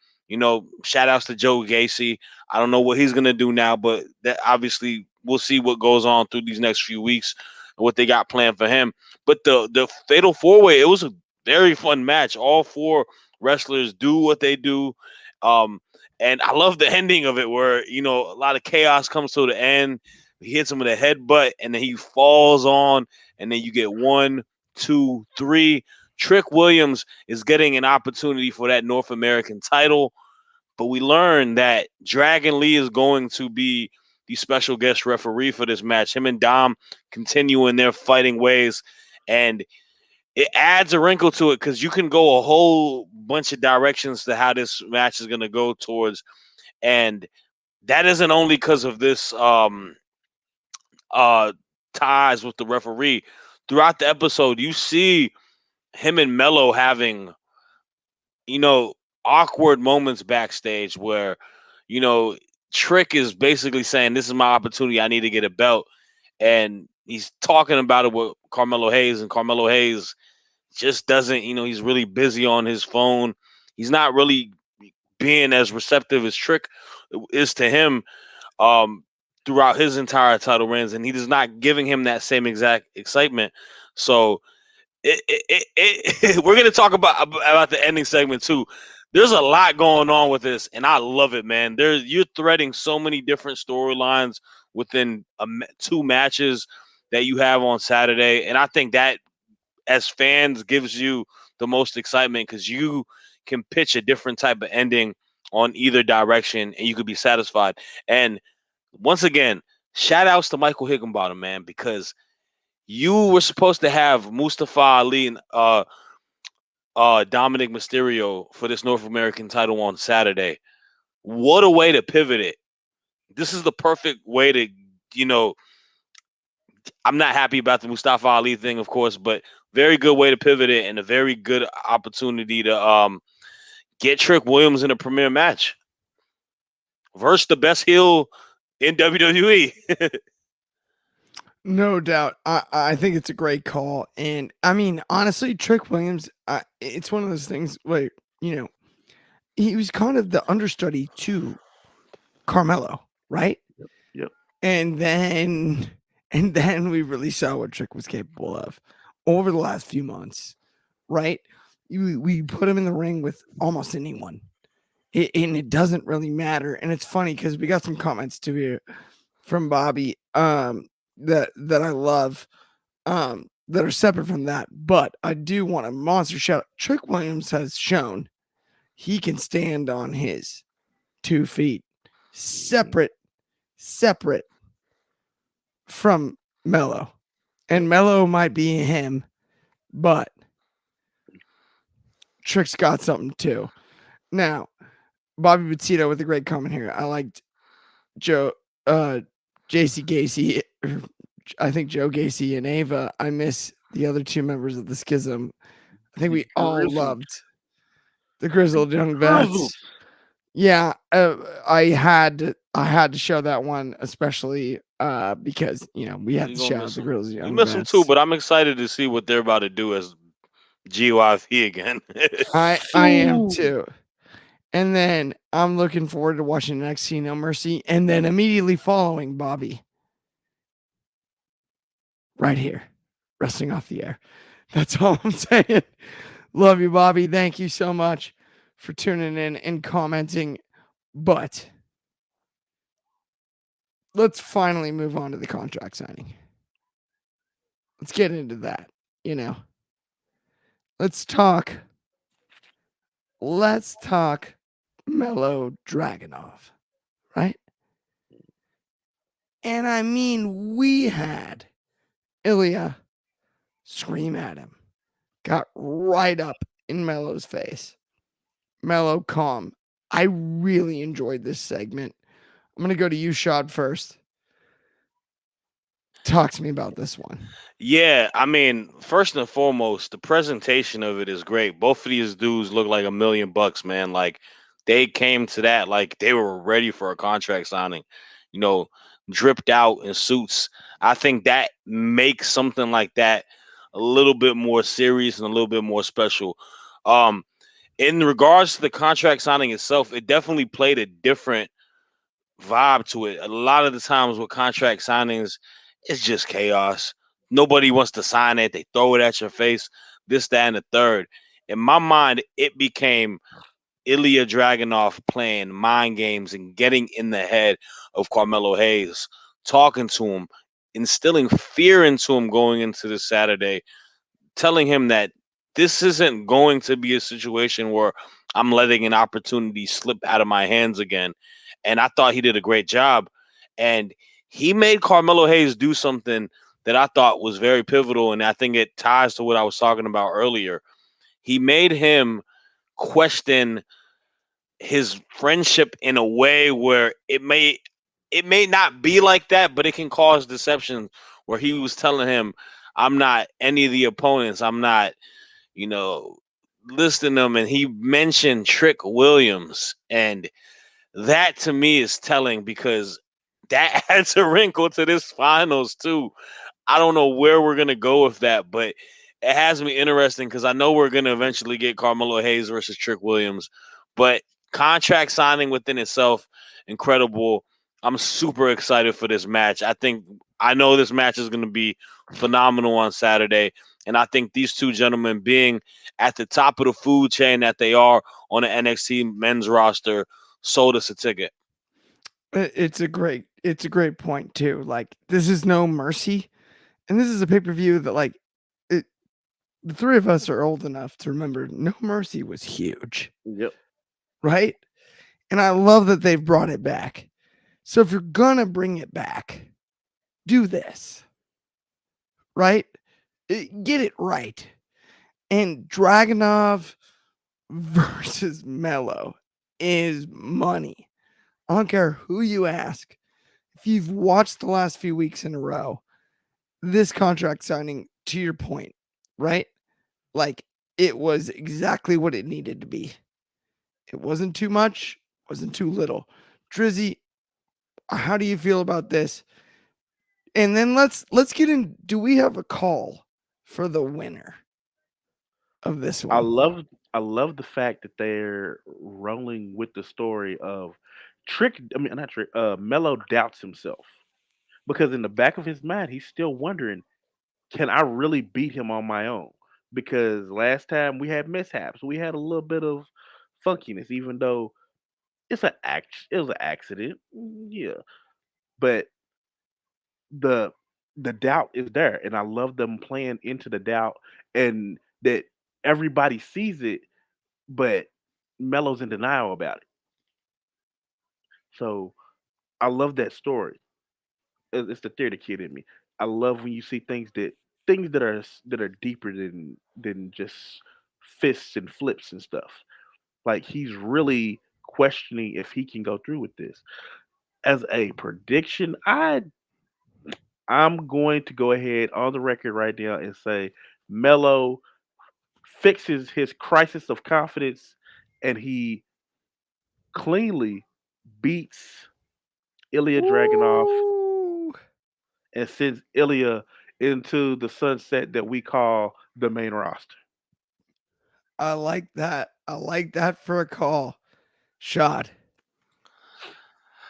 Speaker 2: Shout outs to Joe Gacy. I don't know what he's gonna do now, but that obviously we'll see what goes on through these next few weeks and what they got planned for him. But the fatal four way, it was a very fun match. All four wrestlers do what they do. Um, and I love the ending of it where, a lot of chaos comes to the end. He hits him with a headbutt and then he falls on, and then you get 1, 2, 3. Trick Williams is getting an opportunity for that North American title, but we learned that Dragon Lee is going to be the special guest referee for this match. Him and Dom continuing their fighting ways, and it adds a wrinkle to it because you can go a whole bunch of directions to how this match is going to go towards, and that isn't only because of this uh ties with the referee. Throughout the episode, you see him and Mello having, you know, awkward moments backstage where, you know, Trick is basically saying, "This is my opportunity. I need to get a belt." And he's talking about it with Carmelo Hayes, and Carmelo Hayes just doesn't, he's really busy on his phone. He's not really being as receptive as Trick is to him um, throughout his entire title reigns, and he is not giving him that same exact excitement. So we're going to talk about the ending segment too. There's a lot going on with this, and I love it, man. You're threading so many different storylines within two matches that you have on Saturday, and I think that as fans gives you the most excitement because you can pitch a different type of ending on either direction, and you could be satisfied. And once again, shout outs to Michael Higginbottom, man, because you were supposed to have Mustafa Ali and Dominic Mysterio for this North American title on Saturday. What a way to pivot it. This is the perfect way to, you know, I'm not happy about the Mustafa Ali thing, of course, but very good way to pivot it and a very good opportunity to get Trick Williams in a premier match versus the best heel in WWE.
Speaker 1: No doubt. I think it's a great call. And I mean, honestly, Trick Williams, it's one of those things where, you know, he was kind of the understudy to Carmelo, right?
Speaker 3: Yep. Yep.
Speaker 1: And then we really saw what Trick was capable of over the last few months, right? We put him in the ring with almost anyone. and it doesn't really matter. And it's funny because we got some comments too here from Bobby that I love that are separate from that. But I do want a monster shout out. Trick Williams has shown he can stand on his 2 feet separate from Mello. And Mello might be him, but Trick's got something too. Now, Bobby Battito with a great comment here. I liked Joe JC Gacy, I think Joe Gacy and Ava. I miss the other 2 members of the schism. I think we all loved the grizzled young vets. Yeah, I had to show that one, especially because we had to shout out the grizzled
Speaker 2: We
Speaker 1: young
Speaker 2: miss them too,
Speaker 1: vets.
Speaker 2: but I'm excited to see what they're about to do as GYV again.
Speaker 1: I am too. And then I'm looking forward to watching NXT No Mercy, and then immediately following Bobby right here, resting off the air. That's all I'm saying. Love you, Bobby. Thank you so much for tuning in and commenting. But let's finally move on to the contract signing. Let's get into that. Let's talk Mellow Dragunov, right? And I mean, we had Ilya scream at him, got right up in Mellow's face. Mellow calm. I really enjoyed this segment. I'm going to go to you, Shad, first. Talk to me about this one.
Speaker 2: Yeah, I mean, first and foremost, the presentation of it is great. Both of these dudes look like $1 million, man. Like they came to that like they were ready for a contract signing, you know, dripped out in suits. I think that makes something like that a little bit more serious and a little bit more special. Um, in regards to the contract signing itself, it definitely played a different vibe to it. A lot of the times with contract signings, it's just chaos. Nobody wants to sign it. They throw it at your face, this, that, and the third. In my mind, it became Ilya Dragunov playing mind games and getting in the head of Carmelo Hayes, talking to him, instilling fear into him going into this Saturday, telling him that this isn't going to be a situation where I'm letting an opportunity slip out of my hands again. And I thought he did a great job. And he made Carmelo Hayes do something that I thought was very pivotal. And I think it ties to what I was talking about earlier. He made him question his friendship in a way where it may not be like that, but it can cause deception. Where he was telling him, I'm not any of the opponents. I'm not, you know, listing them. And he mentioned Trick Williams. And that to me is telling because that adds a wrinkle to this finals too. I don't know where we're gonna go with that, but it has me interesting because I know we're gonna eventually get Carmelo Hayes versus Trick Williams, but contract signing within itself, incredible. I'm super excited for this match. I know this match is gonna be phenomenal on Saturday, and I think these two gentlemen being at the top of the food chain that they are on the NXT men's roster sold us a ticket.
Speaker 1: It's a great point too. Like, this is No Mercy, and this is a pay-per-view that it, the 3 of us are old enough to remember No Mercy was huge,
Speaker 3: Yep.
Speaker 1: right? And I love that they've brought it back. So if you're gonna bring it back, do this, right? Get it right. And Dragunov versus Mello is money. I don't care who you ask. If you've watched the last few weeks in a row, this contract signing, to your point, right? Like, it was exactly what it needed to be. It wasn't too much, wasn't too little. Drizzy, how do you feel about this? And then let's get in. Do we have a call for the winner of this
Speaker 3: I
Speaker 1: one?
Speaker 3: love I love the fact that they're rolling with the story of Trick. I mean, not Trick. Mello doubts himself because in the back of his mind, he's still wondering, can I really beat him on my own? Because last time we had mishaps, we had a little bit of funkiness, even though It's an act. It was an accident. Yeah, but the the doubt is there, and I love them playing into the doubt, and that everybody sees it, but Melo's in denial about it. So I love that story. It's the theater kid in me. I love when you see things that are deeper than just fists and flips and stuff. Like he's really questioning if he can go through with this. As a prediction, I'm going to go ahead on the record right now and say Melo fixes his crisis of confidence and he cleanly beats Ilya Dragunov
Speaker 1: Ooh,
Speaker 3: and sends Ilya into the sunset that we call the main roster.
Speaker 1: I like that. I like that for a call. Shot.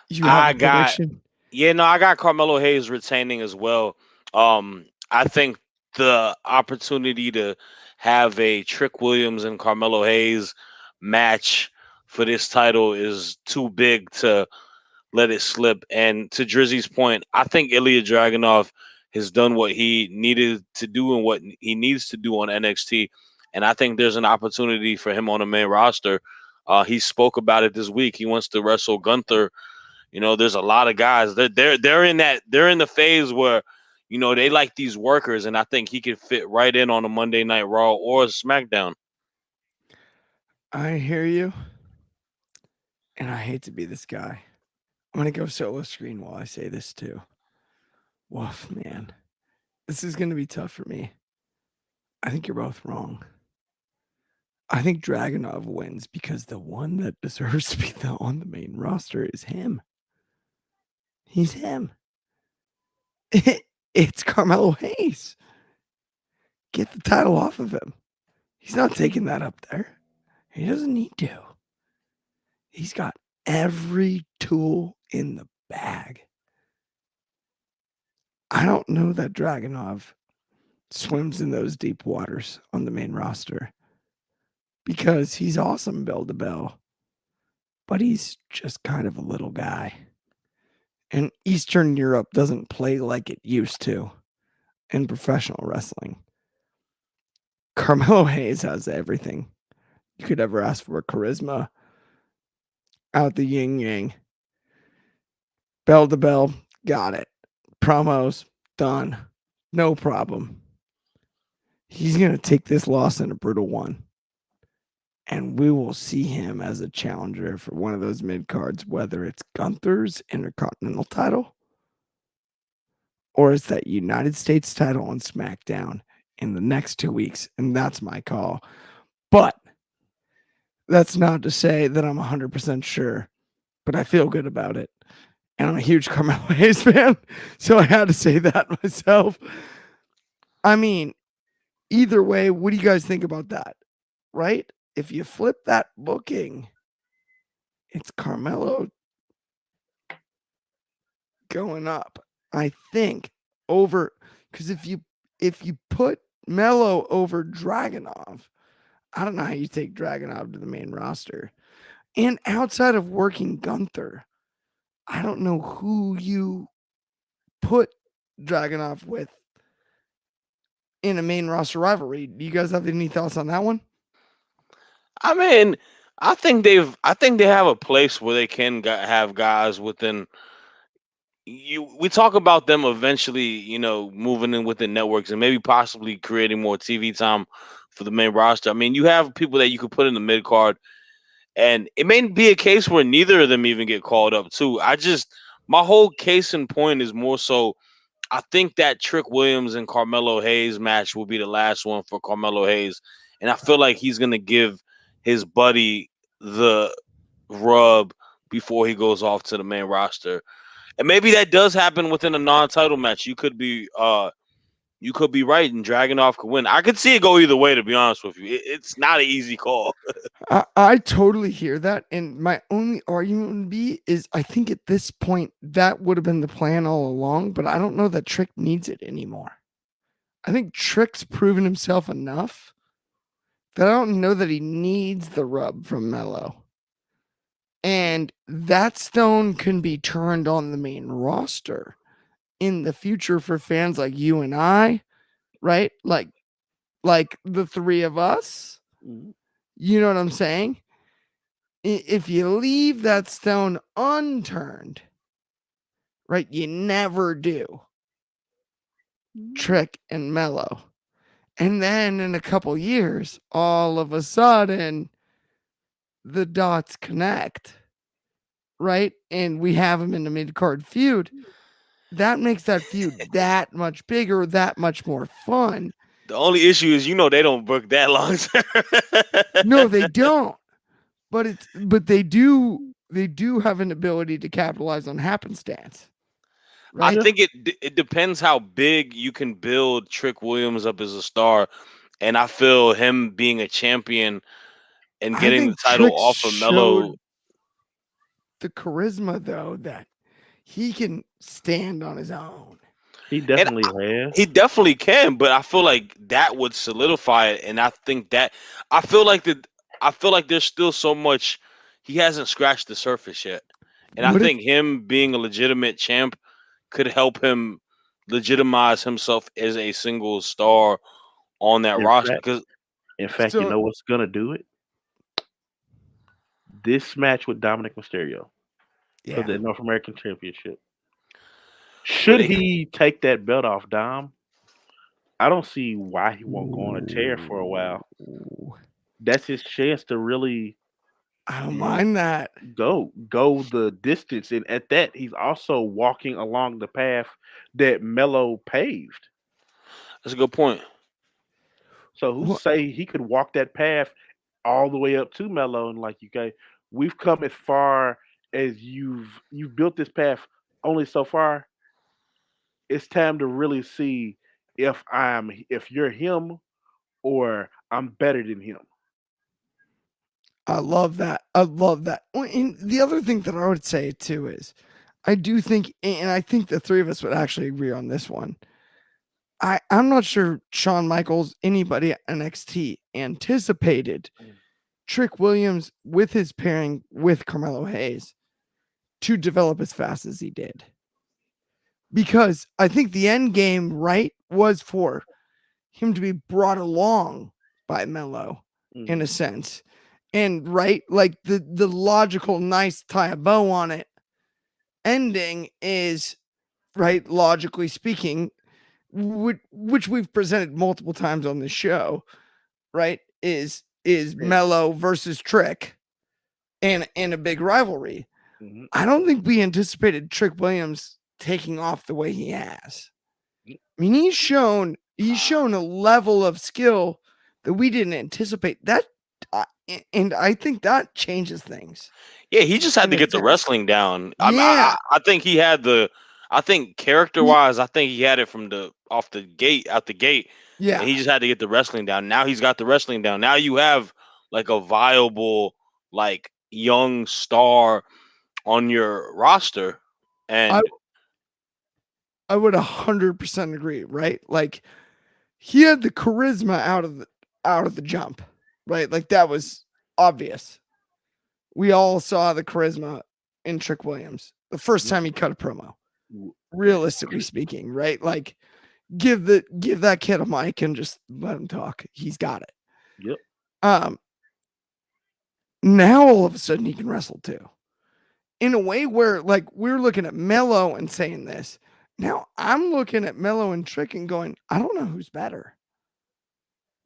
Speaker 1: You have
Speaker 2: I
Speaker 1: a
Speaker 2: got
Speaker 1: prediction?
Speaker 2: Yeah, no, I got Carmelo Hayes retaining as well. I think the opportunity to have a Trick Williams and Carmelo Hayes match for this title is too big to let it slip. And to Drizzy's point, I think Ilya Dragunov has done what he needed to do and what he needs to do on NXT. And I think there's an opportunity for him on the main roster. He spoke about it this week. He wants to wrestle Gunther. There's a lot of guys that they're in the phase where they like these workers, and I think he could fit right in on a Monday Night Raw or SmackDown.
Speaker 1: I hear you, and I hate to be this guy. I'm gonna go solo screen while I say this too. Woof, man. This is gonna be tough for me. I think you're both wrong. I think Dragunov wins because the one that deserves to be on the main roster is him. He's him. It's Carmelo Hayes. Get the title off of him. He's not taking that up there. He doesn't need to. He's got every tool in the bag. I don't know that Dragunov swims in those deep waters on the main roster because he's awesome bell to bell, but he's just kind of a little guy. And Eastern Europe doesn't play like it used to in professional wrestling. Carmelo Hayes has everything you could ever ask for. Charisma, out the yin yang, bell to bell, got it. Promos, done. No problem. He's going to take this loss in a brutal one. And we will see him as a challenger for one of those mid cards, whether it's Gunther's Intercontinental title or it's that United States title on SmackDown in the next 2 weeks. And that's my call. But that's not to say that I'm 100% sure, but I feel good about it. And I'm a huge Carmelo Hayes fan, so I had to say that myself. I mean, either way, what do you guys think about that? Right? If you flip that booking, it's Carmelo going up. I think over because if you put Melo over Dragunov, I don't know how you take Dragunov to the main roster. And outside of working Gunther, I don't know who you put Dragunov with in a main roster rivalry. Do you guys have any thoughts on that one?
Speaker 2: I mean, I think they have a place where they can have guys within. We talk about them eventually, moving in within networks and maybe possibly creating more TV time for the main roster. I mean, you have people that you could put in the mid card, and it may be a case where neither of them even get called up too. My whole case in point is more so I think that Trick Williams and Carmelo Hayes match will be the last one for Carmelo Hayes, and I feel like he's gonna give his buddy the rub before he goes off to the main roster. And maybe that does happen within a non-title match. You could be right, and Dragunov could win. I could see it go either way. To be honest with you, it's not an easy call.
Speaker 1: I totally hear that. And my only argument would be is I think at this point that would have been the plan all along, but I don't know that Trick needs it anymore. I think Trick's proven himself enough that I don't know that he needs the rub from Melo. And that stone can be turned on the main roster in the future for fans like you and I, right? Like the three of us.
Speaker 3: Mhm.
Speaker 1: You know what I'm saying? If you leave that stone unturned, right? You never do. Trick and Mellow. And then in a couple years, all of a sudden, the dots connect, right? And we have them in the mid card feud. That makes that feud that much bigger, that much more fun.
Speaker 2: The only issue is, they don't book that long.
Speaker 1: No, they don't. But they do have an ability to capitalize on happenstance,
Speaker 2: I
Speaker 1: right?
Speaker 3: Yeah,
Speaker 2: think it depends how big you can build Trick Williams up as a star, and I feel him being a champion and
Speaker 1: I
Speaker 2: getting the
Speaker 1: think
Speaker 2: title
Speaker 1: Trick
Speaker 2: off of Melo.
Speaker 1: showed the charisma though that he can stand on his own.
Speaker 3: he
Speaker 2: And
Speaker 3: definitely has.
Speaker 2: he definitely can, but I feel like that would solidify it, and I think that I feel like the I feel like there's still so much he hasn't scratched the surface yet, and I
Speaker 1: What if
Speaker 2: think him being a legitimate champ could help him legitimize himself as a single star on that
Speaker 3: In
Speaker 2: roster.
Speaker 3: fact,
Speaker 2: Because
Speaker 3: you
Speaker 1: so
Speaker 3: know what's gonna do it? This match with Dominic Mysterio for
Speaker 1: yeah.
Speaker 3: the North American Championship.
Speaker 2: where
Speaker 3: Should
Speaker 2: they
Speaker 3: he take that belt off Dom, I don't see why he won't go on a tear for a while.
Speaker 1: Ooh,
Speaker 3: That's his chance to really
Speaker 1: I don't
Speaker 3: um,
Speaker 1: mind that.
Speaker 3: go the distance, and at that, he's also walking along the path that Mello paved.
Speaker 2: that's a good point.
Speaker 3: So who
Speaker 1: Wha-
Speaker 3: say he could walk that path all the way up to Mello and like, okay, we've come as far as you've built this path only so far. It's time to really see if you're him or I'm better than him.
Speaker 1: I love that. I love that. And the other thing that I would say too is I do think, and I think the three of us would actually agree on this one. I'm not sure Shawn Michaels, anybody at NXT anticipated Trick Williams with his pairing with Carmelo Hayes to develop as fast as he did. Because I think the end game, right, was for him to be brought along by Mello in a
Speaker 3: Mhm.
Speaker 1: sense. And right, like the logical, nice tie a bow on it ending is right, logically speaking, which we've presented multiple times on this show, right? Is
Speaker 3: And
Speaker 1: Mello versus Trick and a big rivalry.
Speaker 3: mhm.
Speaker 1: I don't think we anticipated Trick Williams taking off the way he has.
Speaker 3: Mm.
Speaker 1: I mean, he's shown a level of skill that we didn't anticipate. That and I think that changes things
Speaker 2: Yeah, he just had
Speaker 1: in
Speaker 2: to
Speaker 1: a
Speaker 2: get the
Speaker 1: sense.
Speaker 2: wrestling down.
Speaker 1: Yeah,
Speaker 2: I think he had the. I think character
Speaker 1: y-
Speaker 2: wise, I think he had it from the off the gate, out the gate, and
Speaker 1: yeah.
Speaker 2: he just had to get the wrestling down. Now he's got the wrestling down. Now you have like a viable, like young star on your roster,
Speaker 1: I
Speaker 2: and
Speaker 1: I would 100% agree. Right, like he had the charisma out of the jump. Right, like that was obvious. We all saw the charisma in Trick Williams the first
Speaker 3: Yep.
Speaker 1: time he cut a promo.
Speaker 3: W-
Speaker 1: Realistically speaking, right? Like give that kid a mic and just let him talk. He's got it.
Speaker 3: Yep.
Speaker 1: Um, now all of a sudden he can wrestle too. In a way where like we're looking at Mello and saying this. Now I'm looking at Mello and Trick and going, I don't know who's better.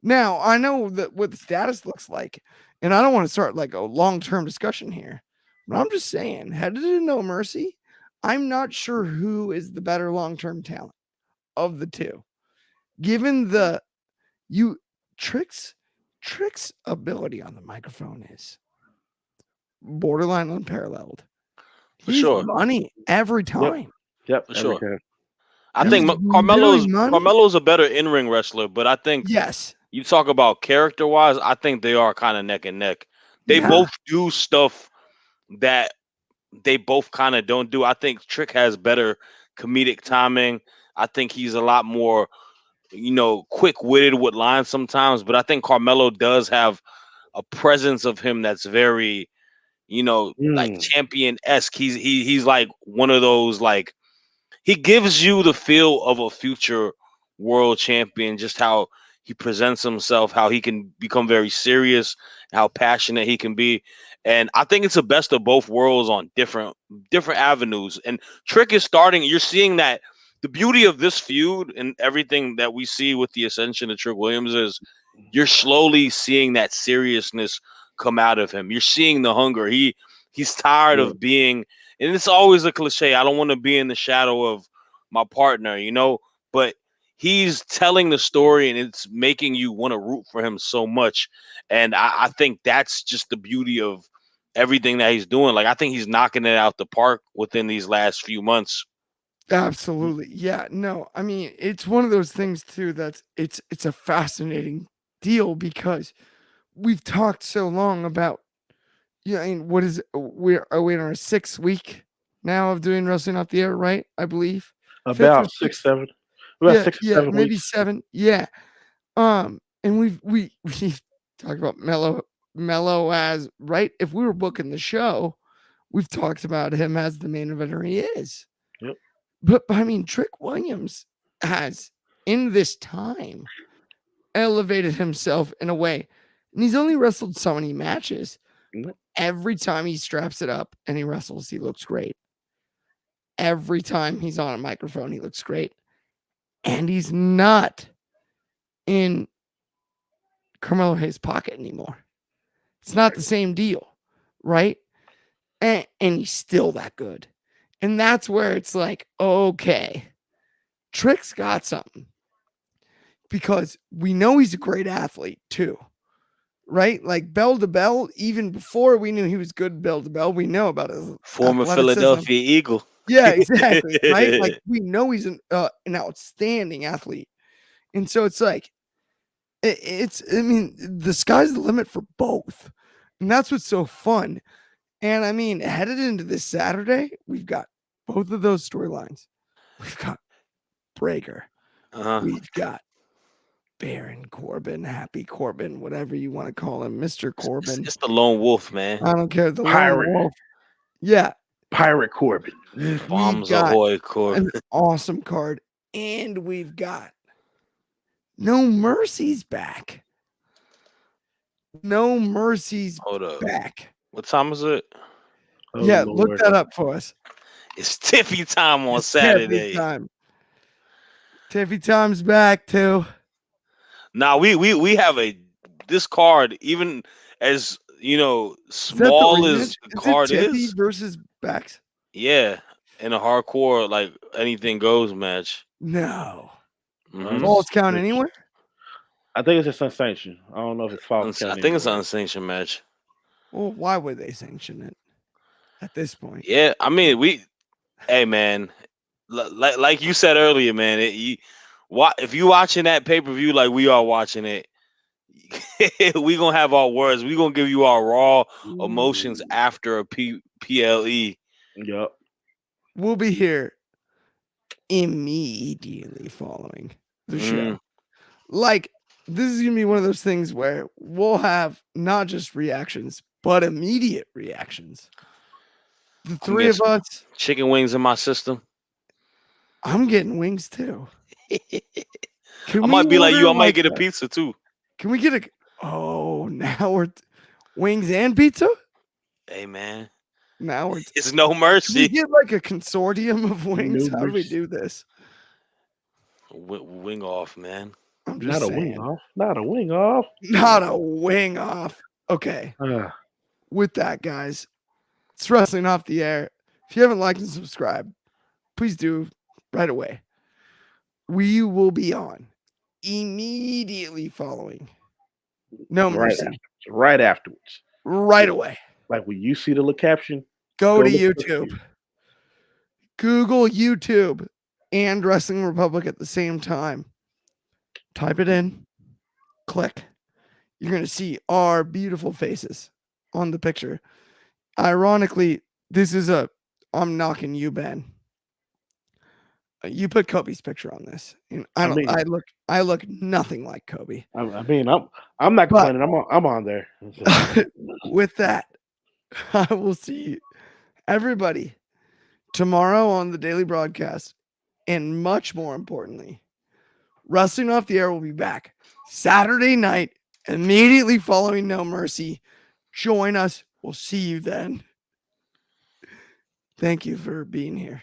Speaker 1: Now I know that what the status looks like, and I don't want to start like a long-term discussion here, but I'm just saying, headed to No Mercy, I'm not sure who is the better long-term talent of the two. Given the you tricks ability on the microphone is borderline unparalleled.
Speaker 2: for
Speaker 1: He's
Speaker 2: sure,
Speaker 1: money every
Speaker 3: Yep.
Speaker 1: time.
Speaker 3: Yep.
Speaker 2: for
Speaker 3: Every
Speaker 2: sure.
Speaker 3: time.
Speaker 2: I
Speaker 3: Every
Speaker 2: think
Speaker 1: He's
Speaker 3: time.
Speaker 1: literally
Speaker 2: Carmelo's
Speaker 1: money.
Speaker 2: Carmelo's a better in ring wrestler, but I think
Speaker 1: Yes.
Speaker 2: you talk about character wise, I think they are kind of neck and neck. They
Speaker 1: Yeah.
Speaker 2: both do stuff that they both kind of don't do. I think Trick has better comedic timing. I think he's a lot more, quick witted with lines sometimes. But I think Carmelo does have a presence of him that's very, like
Speaker 3: Mm.
Speaker 2: champion-esque. He's like one of those, like, he gives you the feel of a future world champion, just how he presents himself, how he can become very serious, how passionate he can be. And I think it's the best of both worlds on different avenues. And Trick is starting, you're seeing that the beauty of this feud and everything that we see with the ascension of Trick Williams is you're slowly seeing that seriousness come out of him. You're seeing the hunger. He's tired
Speaker 3: Yeah.
Speaker 2: of being, and it's always a cliche. I don't want to be in the shadow of my partner. But he's telling the story, and it's making you want to root for him so much. And I think that's just the beauty of everything that he's doing. Like, I think he's knocking it out the park within these last few months.
Speaker 1: Absolutely. Yeah, no. I mean, it's one of those things too that's it's a fascinating deal because we've talked so long about, I mean, what is it? Are we in our 6th week now of doing Wrestling Off the Air, right? I believe. 5th or
Speaker 3: About 6,
Speaker 1: 6th?
Speaker 3: 7. About
Speaker 1: Yeah,
Speaker 3: 6 or
Speaker 1: yeah,
Speaker 3: 7
Speaker 1: maybe
Speaker 3: weeks.
Speaker 1: 7. Yeah. And we've talked about Mello as, right? If we were booking the show, we've talked about him as the main eventer he is.
Speaker 3: Yep.
Speaker 1: But I mean, Trick Williams has, in this time, elevated himself in a way. And he's only wrestled so many matches.
Speaker 3: Yep.
Speaker 1: Every time he straps it up and he wrestles, he looks great. Every time he's on a microphone, he looks great. And he's not in Carmelo Hayes' pocket anymore. It's not the same deal, right? And he's still that good. And that's where it's like, okay, Trick's got something. Because we know he's a great athlete too, right? Like bell to bell, even before we knew he was good bell to bell, we know about his
Speaker 2: Former
Speaker 1: athleticism.
Speaker 2: Philadelphia Eagle.
Speaker 1: Yeah, exactly, right? Like we know he's an outstanding athlete. And so it's like, I mean, the sky's the limit for both. And that's what's so fun. And I mean, headed into this Saturday, we've got both of those storylines. We've got Breaker.
Speaker 2: Uh-huh.
Speaker 1: We've got Baron Corbin, Happy Corbin, whatever you want to call him, Mr. Corbin.
Speaker 2: It's the lone wolf, man.
Speaker 1: I don't care. The lone
Speaker 3: Pirate.
Speaker 1: wolf. Yeah.
Speaker 3: Pirate Corbin.
Speaker 1: We've
Speaker 2: Bombs
Speaker 1: got
Speaker 2: ahoy, Corbin.
Speaker 1: an awesome card. And we've got No Mercy's back. No Mercy's
Speaker 2: Hold up.
Speaker 1: back.
Speaker 2: What time is it?
Speaker 3: Oh,
Speaker 1: Yeah, look
Speaker 3: Lord.
Speaker 1: that up for us.
Speaker 2: It's Tiffy time on
Speaker 1: It's Tiffy
Speaker 2: Saturday.
Speaker 1: time. Tiffy time's back too.
Speaker 2: Now we have this card, even as
Speaker 1: Is that the
Speaker 2: small
Speaker 1: rematch?
Speaker 2: as the
Speaker 1: Is it
Speaker 2: card
Speaker 1: Tiffy
Speaker 2: is.
Speaker 1: versus Bax?
Speaker 2: Yeah, in a hardcore, like, anything goes match.
Speaker 1: No.
Speaker 2: Mhm.
Speaker 1: Falls count anywhere?
Speaker 3: I think it's a unsanctioned. I don't know if it's false.
Speaker 2: I think it's an unsanctioned match.
Speaker 1: Well, why would they sanction it at this point?
Speaker 2: Yeah, I mean, hey man, like you said earlier, man. If you watching that pay-per-view like we are watching it, we gonna have our words. We gonna give you our raw emotions after a PLE.
Speaker 3: Yep.
Speaker 1: We'll be here immediately following the show. Like, this is gonna be one of those things where we'll have not just reactions, but immediate reactions. The three of us,
Speaker 2: Chicken wings in my system.
Speaker 1: I'm getting wings too.
Speaker 2: I might be like you. I might
Speaker 1: order
Speaker 2: get a pizza too.
Speaker 1: Can we get a? Oh, now we're wings and pizza.
Speaker 2: Hey man,
Speaker 1: Now we're.
Speaker 2: it's no
Speaker 1: Can we
Speaker 2: mercy.
Speaker 1: get like a consortium of wings?
Speaker 3: No
Speaker 1: How do we
Speaker 3: mercy.
Speaker 1: do this?
Speaker 2: Wing off, man.
Speaker 1: I'm just
Speaker 3: Not a
Speaker 1: saying.
Speaker 3: wing off. Not a wing off.
Speaker 1: Not a wing off. Okay.
Speaker 3: Ah,
Speaker 1: With that, guys, it's Wrestling Off the Air. If you haven't liked and subscribed, please do right away. We will be on immediately following No
Speaker 3: right
Speaker 1: Mercy.
Speaker 3: afterwards. Right afterwards.
Speaker 1: Right away.
Speaker 3: Like when you see the little caption,
Speaker 1: Go to
Speaker 3: look for the
Speaker 1: YouTube.
Speaker 3: feud.
Speaker 1: Google YouTube and Wrestling Republic at the same time. Type it in. Click. You're going to see our beautiful faces on the picture. Ironically, this is I'm knocking you, Ben. You put Kobe's picture on this. And I look nothing like Kobe.
Speaker 3: I mean, I'm not
Speaker 1: But-
Speaker 3: complaining. I'm on there.
Speaker 1: With that, I will see everybody tomorrow on the daily broadcast. And much more importantly, Wrestling Off the Air will be back Saturday night, immediately following No Mercy. Join us. We'll see you then. Thank you for being here.